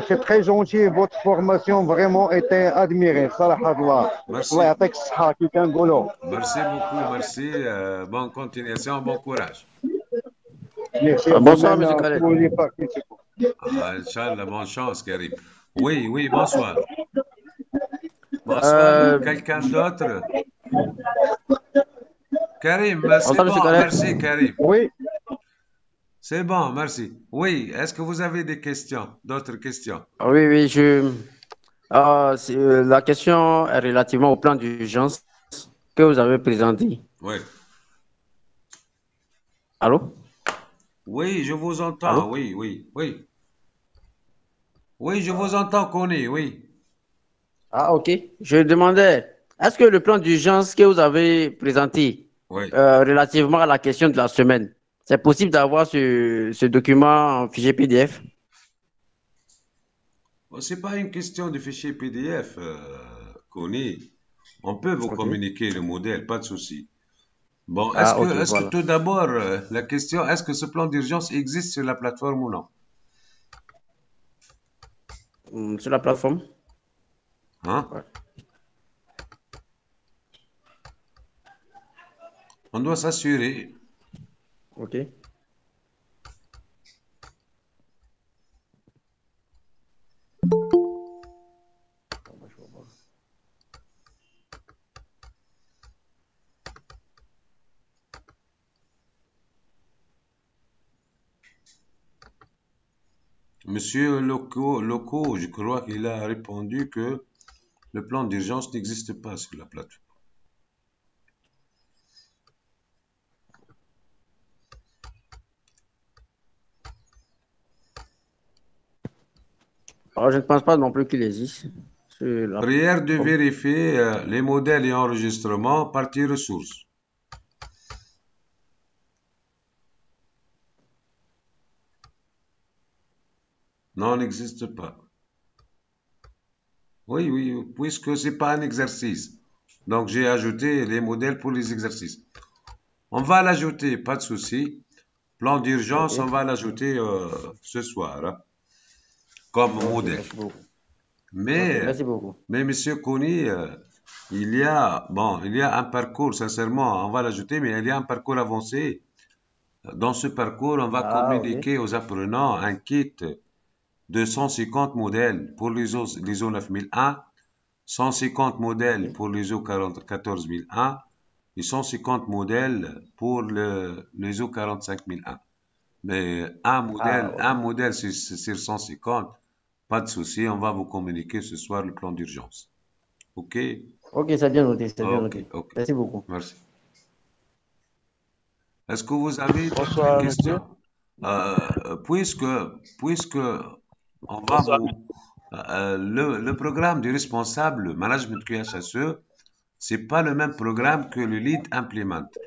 c'est très gentil. Votre formation vraiment était admirée. صراحة الله Merci. يعطيك الصحة كي كنقولوا. Merci beaucoup, merci. Bonne continuation, bon courage. Merci Bonsoir, vous-même Monsieur à Khaled. tous les participants. Ah, Inch'Allah, bonne chance, Karim. Oui, oui, bonsoir. Bonsoir, Euh, quelqu'un d'autre? Karim, c'est bonsoir, Monsieur bon, Khaled. merci Karim. Oui, C'est bon, merci. Oui, est-ce que vous avez des questions, d'autres questions? Oui, oui, la question est relativement au plan d'urgence que vous avez présenté. Oui. Allô? Oui, je vous entends, Allô? oui, oui, oui. Oui, je vous entends, Connie, oui. Ah, ok. Je demandais, est-ce que le plan d'urgence que vous avez présenté Oui. relativement à la question de la semaine, c'est possible d'avoir ce document en fichier PDF? Bon, c'est pas une question de fichier PDF, Connie. On peut vous Ok. communiquer le modèle, pas de souci. Bon, Ah, ok, est-ce que voilà. tout d'abord, la question, est-ce que ce plan d'urgence existe sur la plateforme ou non? Sur la plateforme? Hein? Ouais. On doit s'assurer. Ok. Monsieur Loco, je crois qu'il a répondu que Le plan d'urgence n'existe pas sur la plateforme. Alors, je ne pense pas non plus qu'il existe. Sur la... Prière de vérifier les modèles et enregistrements, partie ressources. Non, n'existe pas. Oui, oui, puisque ce n'est pas un exercice. Donc, j'ai ajouté les modèles pour les exercices. On va l'ajouter, pas de souci. Plan d'urgence, Ok. on va l'ajouter ce soir, hein, comme Ok, modèle. merci beaucoup. Ok, Mais, merci beaucoup. mais Monsieur Kony, il y a un parcours, sincèrement, on va l'ajouter, mais il y a un parcours avancé. Dans ce parcours, on va Ah, ok. communiquer aux apprenants un kit de 150 modèles pour l'ISO 9001, 150 modèles Ok. pour l'ISO 14001 et 150 modèles pour l'ISO 45001. Mais Ah, un ok. modèle sur 150, pas de souci, on va vous communiquer ce soir le plan d'urgence. OK? Ok, c'est bien noté, c'est bien OK, noté. OK. Merci beaucoup. Merci. Est-ce que vous avez d'autres Bonsoir, monsieur. questions? Puisque on va Bonsoir. le programme du responsable management QHSE, c'est pas le même programme que le lead implementer.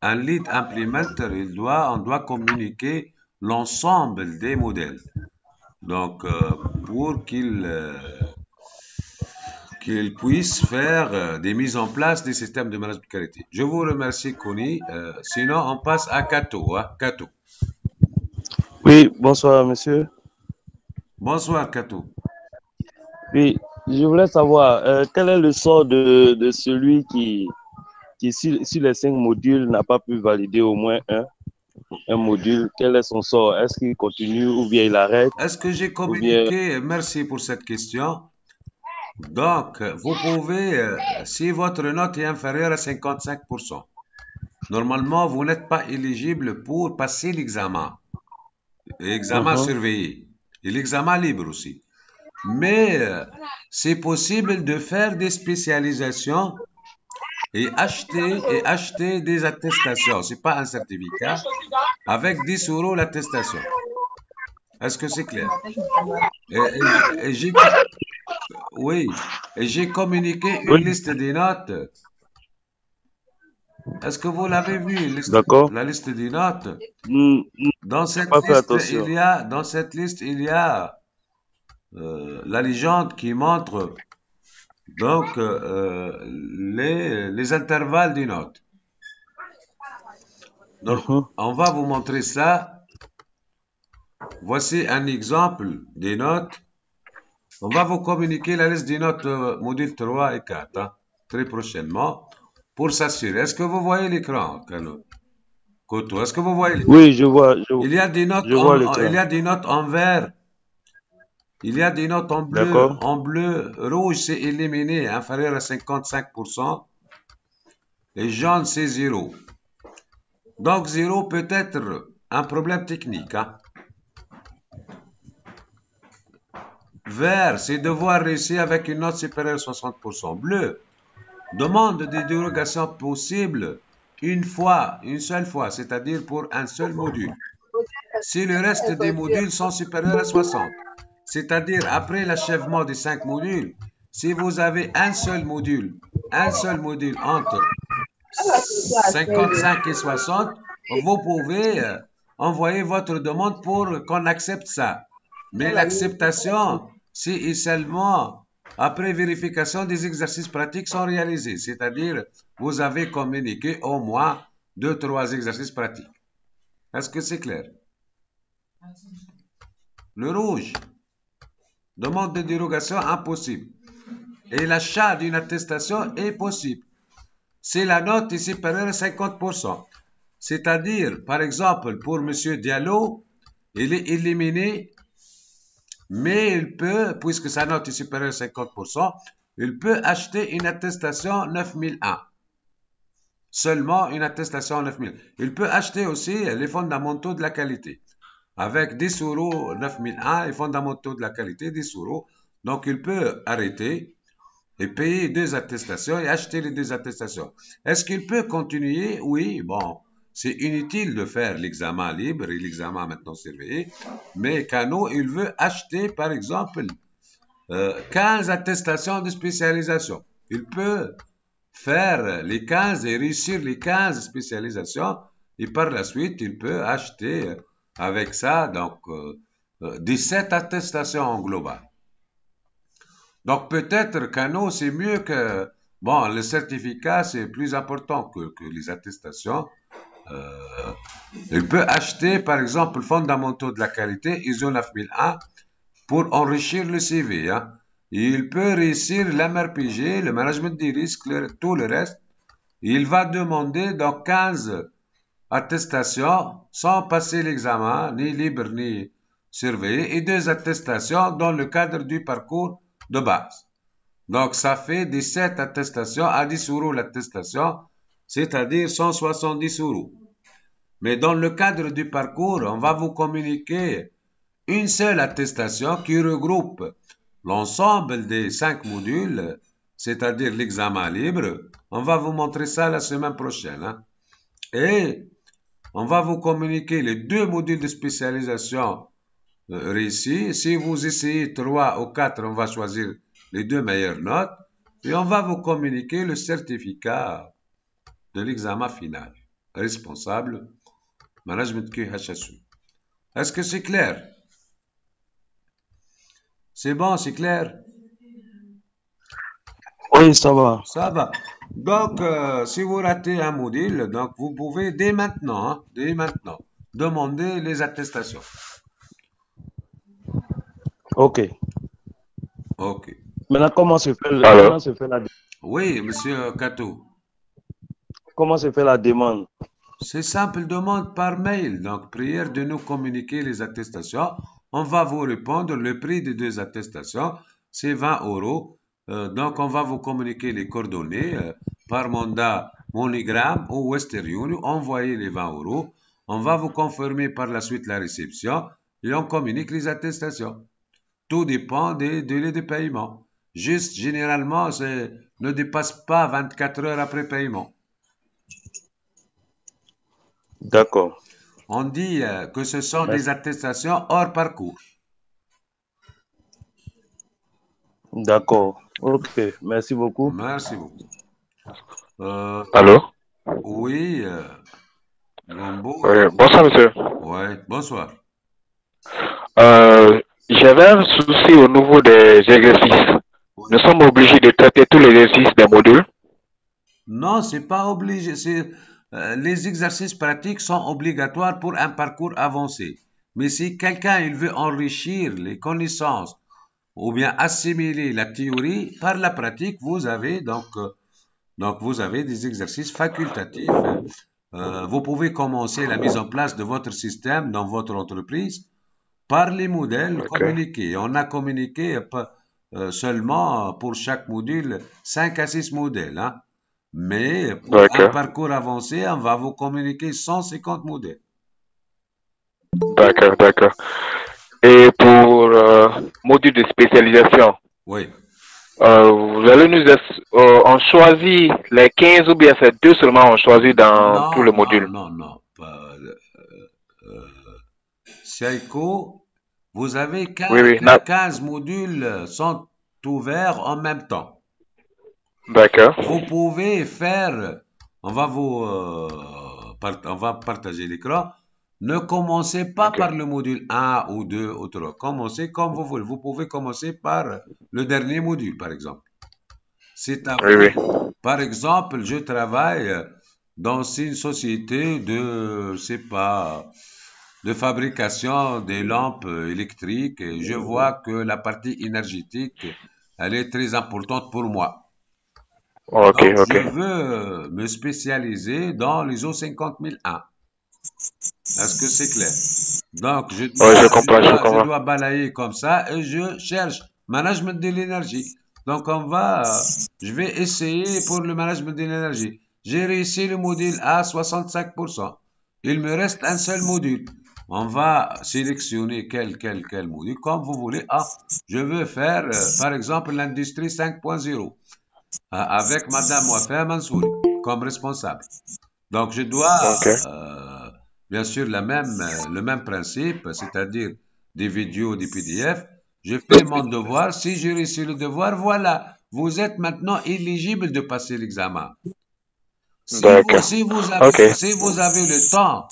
Un lead implementer, on doit communiquer l'ensemble des modèles. Donc, pour qu'il puisse faire des mises en place des systèmes de management de qualité. Je vous remercie, Kony. Sinon, on passe à Kato. Hein, Kato. Oui, bonsoir, monsieur. Bonsoir, Kato. Oui, je voulais savoir quel est le sort de celui qui sur les 5 modules, n'a pas pu valider au moins un module. Quel est son sort? Est-ce qu'il continue ou bien il arrête? Est-ce que j'ai Ou bien... communiqué? Merci pour cette question. Donc, vous pouvez, si votre note est inférieure à 55%, normalement, vous n'êtes pas éligible pour passer l'examen. L'examen surveillé. Et l'examen libre aussi. Mais c'est possible de faire des spécialisations et acheter des attestations. C'est pas un certificat. Avec 10 € l'attestation. Est-ce que c'est clair? Et j'ai, oui, et j'ai communiqué une Oui, liste des notes. Est-ce que vous l'avez vu, d'accord. la liste des notes? Dans J'ai cette pas fait liste, attention. il y a la légende qui montre donc les intervalles des notes. Donc, on va vous montrer ça. Voici un exemple des notes. On va vous communiquer la liste des notes module 3 et 4 hein, très prochainement pour s'assurer. Est-ce que vous voyez l'écran, Koto? Est-ce que vous voyez l'écran? Oui, je vois. Il y a des notes je vois l'écran. il y a des notes en vert. Il y a des notes en bleu. D'accord. En bleu, rouge, c'est éliminé, inférieur à 55%. Et jaune, c'est 0. Donc, 0 peut être un problème technique. Hein. Vert, c'est devoir réussir avec une note supérieure à 60%. Bleu, demande des dérogations possibles une seule fois, c'est-à-dire pour un seul module. Si le reste des modules sont supérieurs à 60, c'est-à-dire après l'achèvement des 5 modules, si vous avez un seul module entre 55 et 60, vous pouvez envoyer votre demande pour qu'on accepte ça. Mais l'acceptation, c'est seulement après vérification des exercices pratiques sont réalisés, c'est-à-dire vous avez communiqué au moins 2-3 exercices pratiques. Est-ce que c'est clair? Le rouge, demande de dérogation impossible. Et l'achat d'une attestation est possible. Si la note est supérieure à 50%. C'est-à-dire, par exemple, pour M. Diallo, il est éliminé, mais il peut, puisque sa note est supérieure à 50%, il peut acheter une attestation 9001. Seulement une attestation 9000. Il peut acheter aussi les fondamentaux de la qualité. Avec 10 € 9001, les fondamentaux de la qualité, 10 €. Donc, il peut arrêter. et payer 2 attestations et acheter les 2 attestations. Est-ce qu'il peut continuer? Oui, bon, c'est inutile de faire l'examen libre et l'examen maintenant surveillé, mais Cano, il veut acheter, par exemple, 15 attestations de spécialisation. Il peut faire les 15 et réussir les 15 spécialisations, et par la suite, il peut acheter avec ça, donc, 17 attestations en global. Donc, peut-être Cano, c'est mieux que, bon, le certificat, c'est plus important que les attestations. Il peut acheter, par exemple, fondamentaux de la qualité, ISO 9001, pour enrichir le CV. Hein. Il peut réussir l'MRPG, le management des risques, tout le reste. Il va demander donc 15 attestations sans passer l'examen, ni libre ni surveillé, et 2 attestations dans le cadre du parcours de base. Donc, ça fait 17 attestations à 10 euros l'attestation, c'est-à-dire 170 euros. Mais dans le cadre du parcours, on va vous communiquer une seule attestation qui regroupe l'ensemble des 5 modules, c'est-à-dire l'examen libre. On va vous montrer ça la semaine prochaine. Hein. Et on va vous communiquer les 2 modules de spécialisation réussis. Si vous essayez 3 ou 4, on va choisir les 2 meilleures notes. Et on va vous communiquer le certificat de l'examen final. Responsable, management QHSU. Est-ce que c'est clair? C'est bon, c'est clair? Oui, ça va. Ça va. Donc, si vous ratez un module, donc vous pouvez dès maintenant demander les attestations. Ok. Ok. Maintenant, comment se fait la Oui, monsieur Kato. Comment se fait la demande? C'est simple, demande par mail. Donc, prière de nous communiquer les attestations. On va vous répondre. Le prix des 2 attestations, c'est 20 euros. Donc, on va vous communiquer les coordonnées par mandat MoneyGram ou Western Union. Envoyez les 20 euros. On va vous confirmer par la suite la réception et on communique les attestations. Tout dépend des délais de paiement. Juste, généralement, ne dépasse pas 24 heures après paiement. D'accord. On dit que ce sont des attestations hors parcours. D'accord. Ok. Merci beaucoup. Merci beaucoup. Allô? Oui, Gombo. Bonsoir, monsieur. Oui, bonsoir. J'avais un souci au niveau des exercices. Nous sommes obligés de traiter tous les exercices des modules. Non, c'est pas obligé. Les exercices pratiques sont obligatoires pour un parcours avancé. Mais si quelqu'un il veut enrichir les connaissances ou bien assimiler la théorie par la pratique, vous avez donc vous avez des exercices facultatifs. Vous pouvez commencer la mise en place de votre système dans votre entreprise par les modèles communiqués. On a communiqué seulement pour chaque module 5 à 6 modèles. Hein. Mais pour un parcours avancé, on va vous communiquer 150 modèles. D'accord. Et pour module de spécialisation, oui. Vous allez nous on choisit les 15 ou bien c'est 2 seulement on choisit dans tous les modules? Non. Seiko, vous avez 15 modules sont ouverts en même temps. D'accord. Vous pouvez faire, on va partager l'écran. Ne commencez pas par le module 1 ou 2 ou 3. Commencez comme vous voulez. Vous pouvez commencer par le dernier module, par exemple. C'est à vous. Oui. Par exemple, je travaille dans une société de fabrication des lampes électriques et je vois que la partie énergétique, elle est très importante pour moi. Donc, je veux me spécialiser dans l'ISO 50001. Est-ce que c'est clair? Donc, je dois balayer comme ça et je cherche management de l'énergie. Donc, je vais essayer pour le management de l'énergie. J'ai réussi le module à 65%. Il me reste un seul module. On va sélectionner quel module, comme vous voulez. Je veux faire, par exemple, l'industrie 5.0. avec Madame Wafia Mansouri comme responsable. Donc, je dois, Ok. bien sûr, le même principe, c'est-à-dire des vidéos, des PDF. Je fais mon devoir. Si j'ai réussi le devoir, voilà. Vous êtes maintenant éligible de passer l'examen. D'accord. Ok. Si vous avez le temps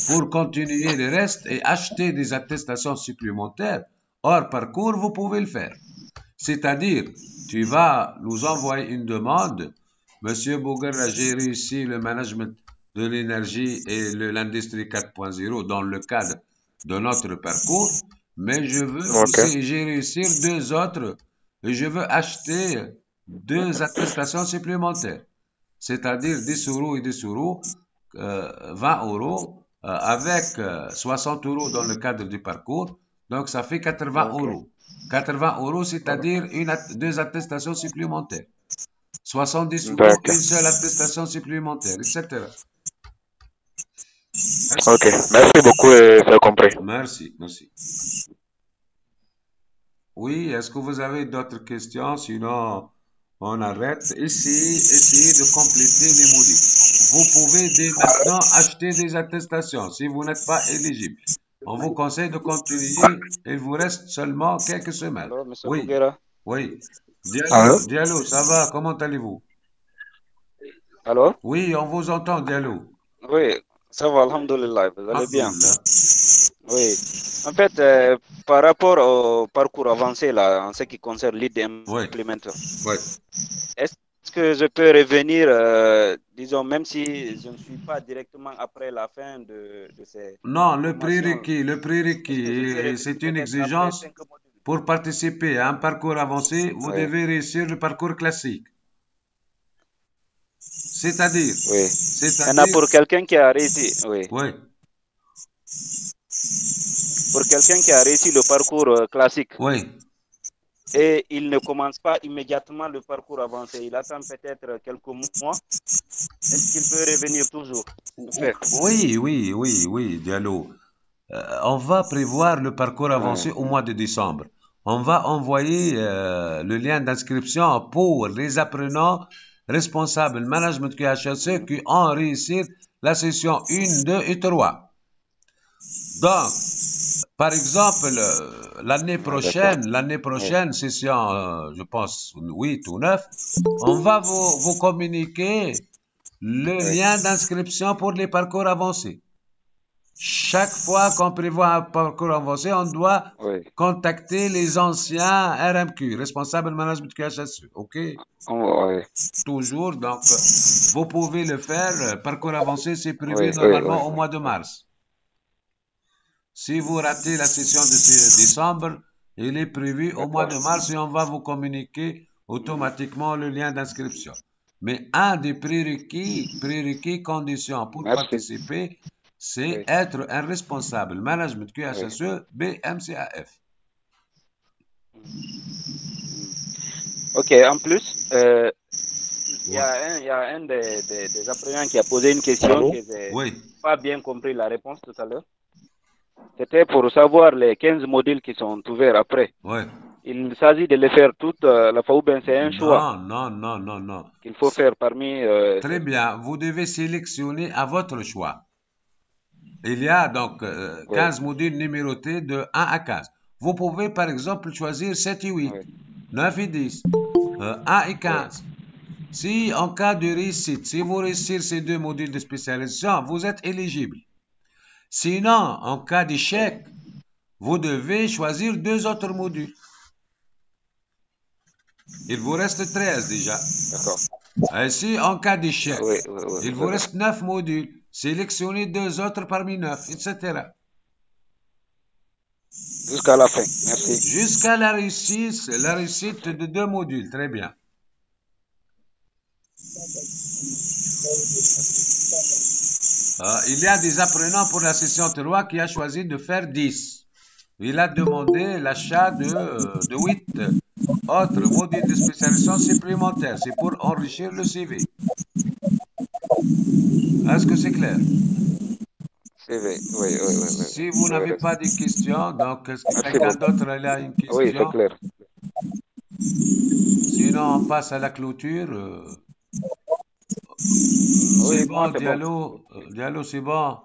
pour continuer le reste et acheter des attestations supplémentaires hors parcours, vous pouvez le faire. C'est-à-dire, tu vas nous envoyer une demande. Monsieur Bouguerra, j'ai réussi le management de l'énergie et l'industrie 4.0 dans le cadre de notre parcours, mais je veux Ok. aussi, j'ai réussi deux autres, et je veux acheter deux attestations supplémentaires, c'est-à-dire 10 euros et 10 euros, 20 euros, avec 60 euros dans le cadre du parcours, donc ça fait 80 Ok. euros. 80 euros, c'est-à-dire deux attestations supplémentaires. 70 euros, D'accord. une seule attestation supplémentaire, etc. Ok. Merci beaucoup, c'est compris. Merci, merci. Oui, est-ce que vous avez d'autres questions? Sinon, on arrête. Essayez de compléter les modules. Vous pouvez dès maintenant acheter des attestations si vous n'êtes pas éligible. On vous conseille de continuer. Il vous reste seulement quelques semaines. Alors, M. Oui, Bouguera. oui. Allô? Diallo, ça va? Comment allez-vous? Alors? Oui, on vous entend, Diallo. Oui, ça va, alhamdoulilah, vous allez bien? Alhamdulillah. Oui. En fait, par rapport au parcours avancé, là, en ce qui concerne lead Oui, implementer, oui. est-ce que je peux revenir, disons, même si je ne suis pas directement après la fin de ces Non, le formations, est-ce que je peux prérequis, revenir c'est une peut-être après exigence 5 modules? pour participer à un parcours avancé. Vous Oui, devez réussir le parcours classique. C'est-à-dire, oui. Maintenant, pour quelqu'un qui a réussi, oui, oui, pour quelqu'un qui a réussi le parcours classique, oui. et il ne commence pas immédiatement le parcours avancé, il attend peut-être quelques mois, est-ce qu'il peut revenir toujours le faire? Oui, Diallo. On va prévoir le parcours avancé au mois de décembre. On va envoyer le lien d'inscription pour les apprenants responsables management QHSE qui ont réussi la session 1, 2 et 3. Donc, par exemple, l'année prochaine, session, je pense, 8 ou 9, on va vous communiquer le Oui, lien d'inscription pour les parcours avancés. Chaque fois qu'on prévoit un parcours avancé, on doit oui, contacter les anciens RMQ, responsables management QHSE. OK? oui, Toujours. Donc, vous pouvez le faire. Parcours avancé, c'est prévu oui, normalement au mois de mars. Si vous ratez la session de décembre, il est prévu au mois de mars et on va vous communiquer automatiquement le lien d'inscription. Mais un des prérequis, conditions pour merci. participer, c'est Oui, être un responsable management oui. QHSE BMCAF. Ok, en plus, il y a un des apprenants qui a posé une question que je n'ai Oui, pas bien compris la réponse tout à l'heure. C'était pour savoir les 15 modules qui sont ouverts après. oui. Il s'agit de les faire toutes, la fois ou bien c'est un choix Non. qu'il faut faire parmi... Très bien. Vous devez sélectionner à votre choix. Il y a donc Oui, 15 modules numérotés de 1 à 15. Vous pouvez par exemple choisir 7 et 8, oui, 9 et 10, 1 et oui, 15. Si en cas de réussite, si vous réussissez ces deux modules de spécialisation, vous êtes éligible. Sinon, en cas d'échec, vous devez choisir deux autres modules. Il vous reste 13 déjà. d'accord. Ainsi, en cas d'échec, Oui, il vous reste 9 modules. Sélectionnez deux autres parmi 9, etc. Jusqu'à la fin. Merci. Jusqu'à la réussite de deux modules. Très bien. Il y a des apprenants pour la session 3 qui a choisi de faire 10. Il a demandé l'achat de 8 autres modules de spécialisation supplémentaires. C'est pour enrichir le CV. Est-ce que c'est clair? C'est vrai. Oui. Si vous n'avez pas de questions, donc est-ce que Merci quelqu'un beaucoup. d'autre a une Oui, c'est question? clair. Sinon, on passe à la clôture. Oui, C'est moi, bon, c'est bon. Diallo, c'est bon.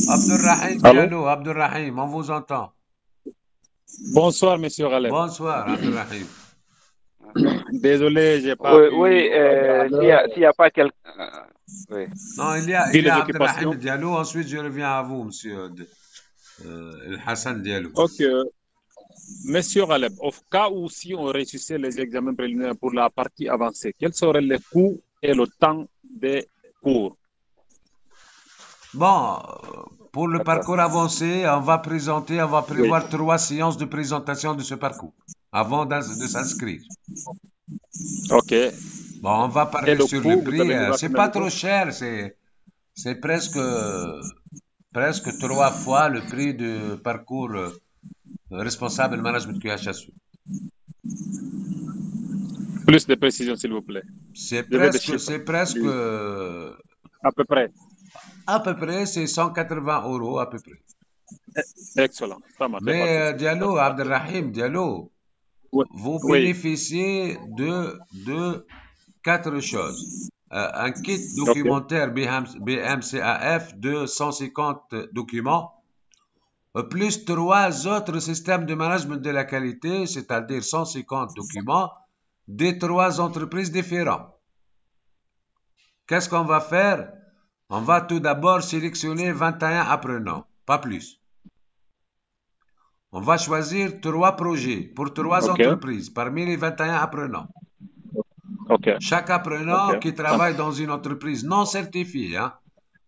Abdelrahim Allô? Diallo, Abdelrahim, on vous entend. Bonsoir, monsieur Raleb. Bonsoir, Abdelrahim. Désolé, j'ai pas Oui, pu. oui, s'il y a pas quelqu'un... oui. Non, il y Dis a les Abdelrahim occupations. Diallo. Ensuite, je reviens à vous, monsieur Hassan Diallo. Ok. Monsieur Raleb, au cas où si on réussissait les examens préliminaires pour la partie avancée, quels seraient les coûts et le temps des cours? Bon, pour le D'accord. parcours avancé, on va Oui. prévoir 3 séances de présentation de ce parcours avant de s'inscrire. Ok. Bon, on va Et parler le sur coût, le vous prix. avez une C'est combien pas de trop cours? cher. C'est presque 3 fois le prix du parcours responsable management QHSE. Plus de précision, s'il vous plaît. C'est Je veux des presque, chiffres. c'est presque, À peu près. à peu près, c'est 180 € à peu près. Excellent. Ça marche, pas de Mais souci. Diallo, Abdelrahim Diallo, Oui. vous Oui. bénéficiez de 4 choses. Un kit Ok. documentaire BMCAF de 150 documents, plus 3 autres systèmes de management de la qualité, c'est-à-dire 150 documents des 3 entreprises différentes. Qu'est-ce qu'on va faire? On va tout d'abord sélectionner 21 apprenants, pas plus. On va choisir 3 projets pour 3 Ok. entreprises parmi les 21 apprenants. Ok. Chaque apprenant Ok. qui travaille dans une entreprise non certifiée,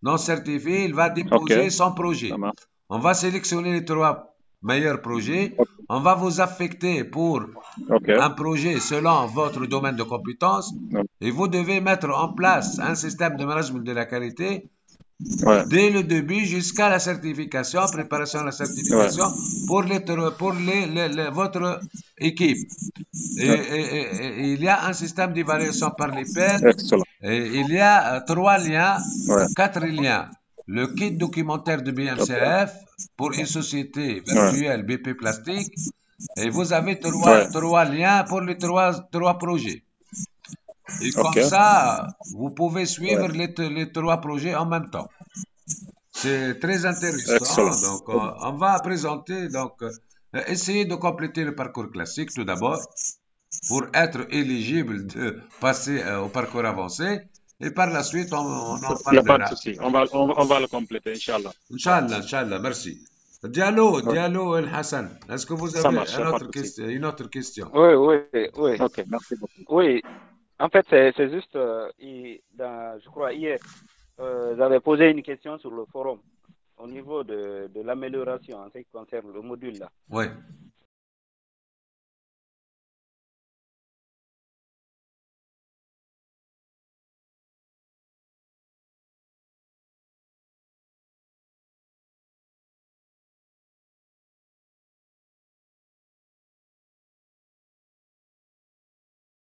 non certifiée, il va Ok. déposer son Ça projet. marche. On va sélectionner les 3 meilleurs projets. On va vous affecter pour Ok. un projet selon votre domaine de compétences et vous devez mettre en place un système de management de la qualité Ouais. dès le début jusqu'à la certification, préparation de la certification pour votre équipe. Et il y a un système d'évaluation par les pairs. Excellent. Et il y a 3 liens, Ouais. 4 liens. Le kit documentaire de Ok. BMCF pour une société Ouais. virtuelle BP Plastique. Et vous avez Ouais. 3 liens pour les 3 projets. Et Ok. comme ça, vous pouvez Ouais. suivre les 3 projets en même temps. C'est très intéressant. Excellent. Donc, on va présenter, donc, essayer de compléter le parcours classique tout d'abord pour être éligible de passer au parcours avancé. Et par la suite, on en Il n'y a pas de parlera. souci. On va le compléter, Inch'Allah. Inch'Allah, merci. Diallo, Ouais. Diallo El Hassan, est-ce que vous Ça avez marche, il n'y a pas de souci. une autre question? Oui, oui, oui. Ok, merci beaucoup. Oui, en fait, c'est juste, je crois, hier, j'avais posé une question sur le forum au niveau de l'amélioration en ce qui concerne le module là. Oui.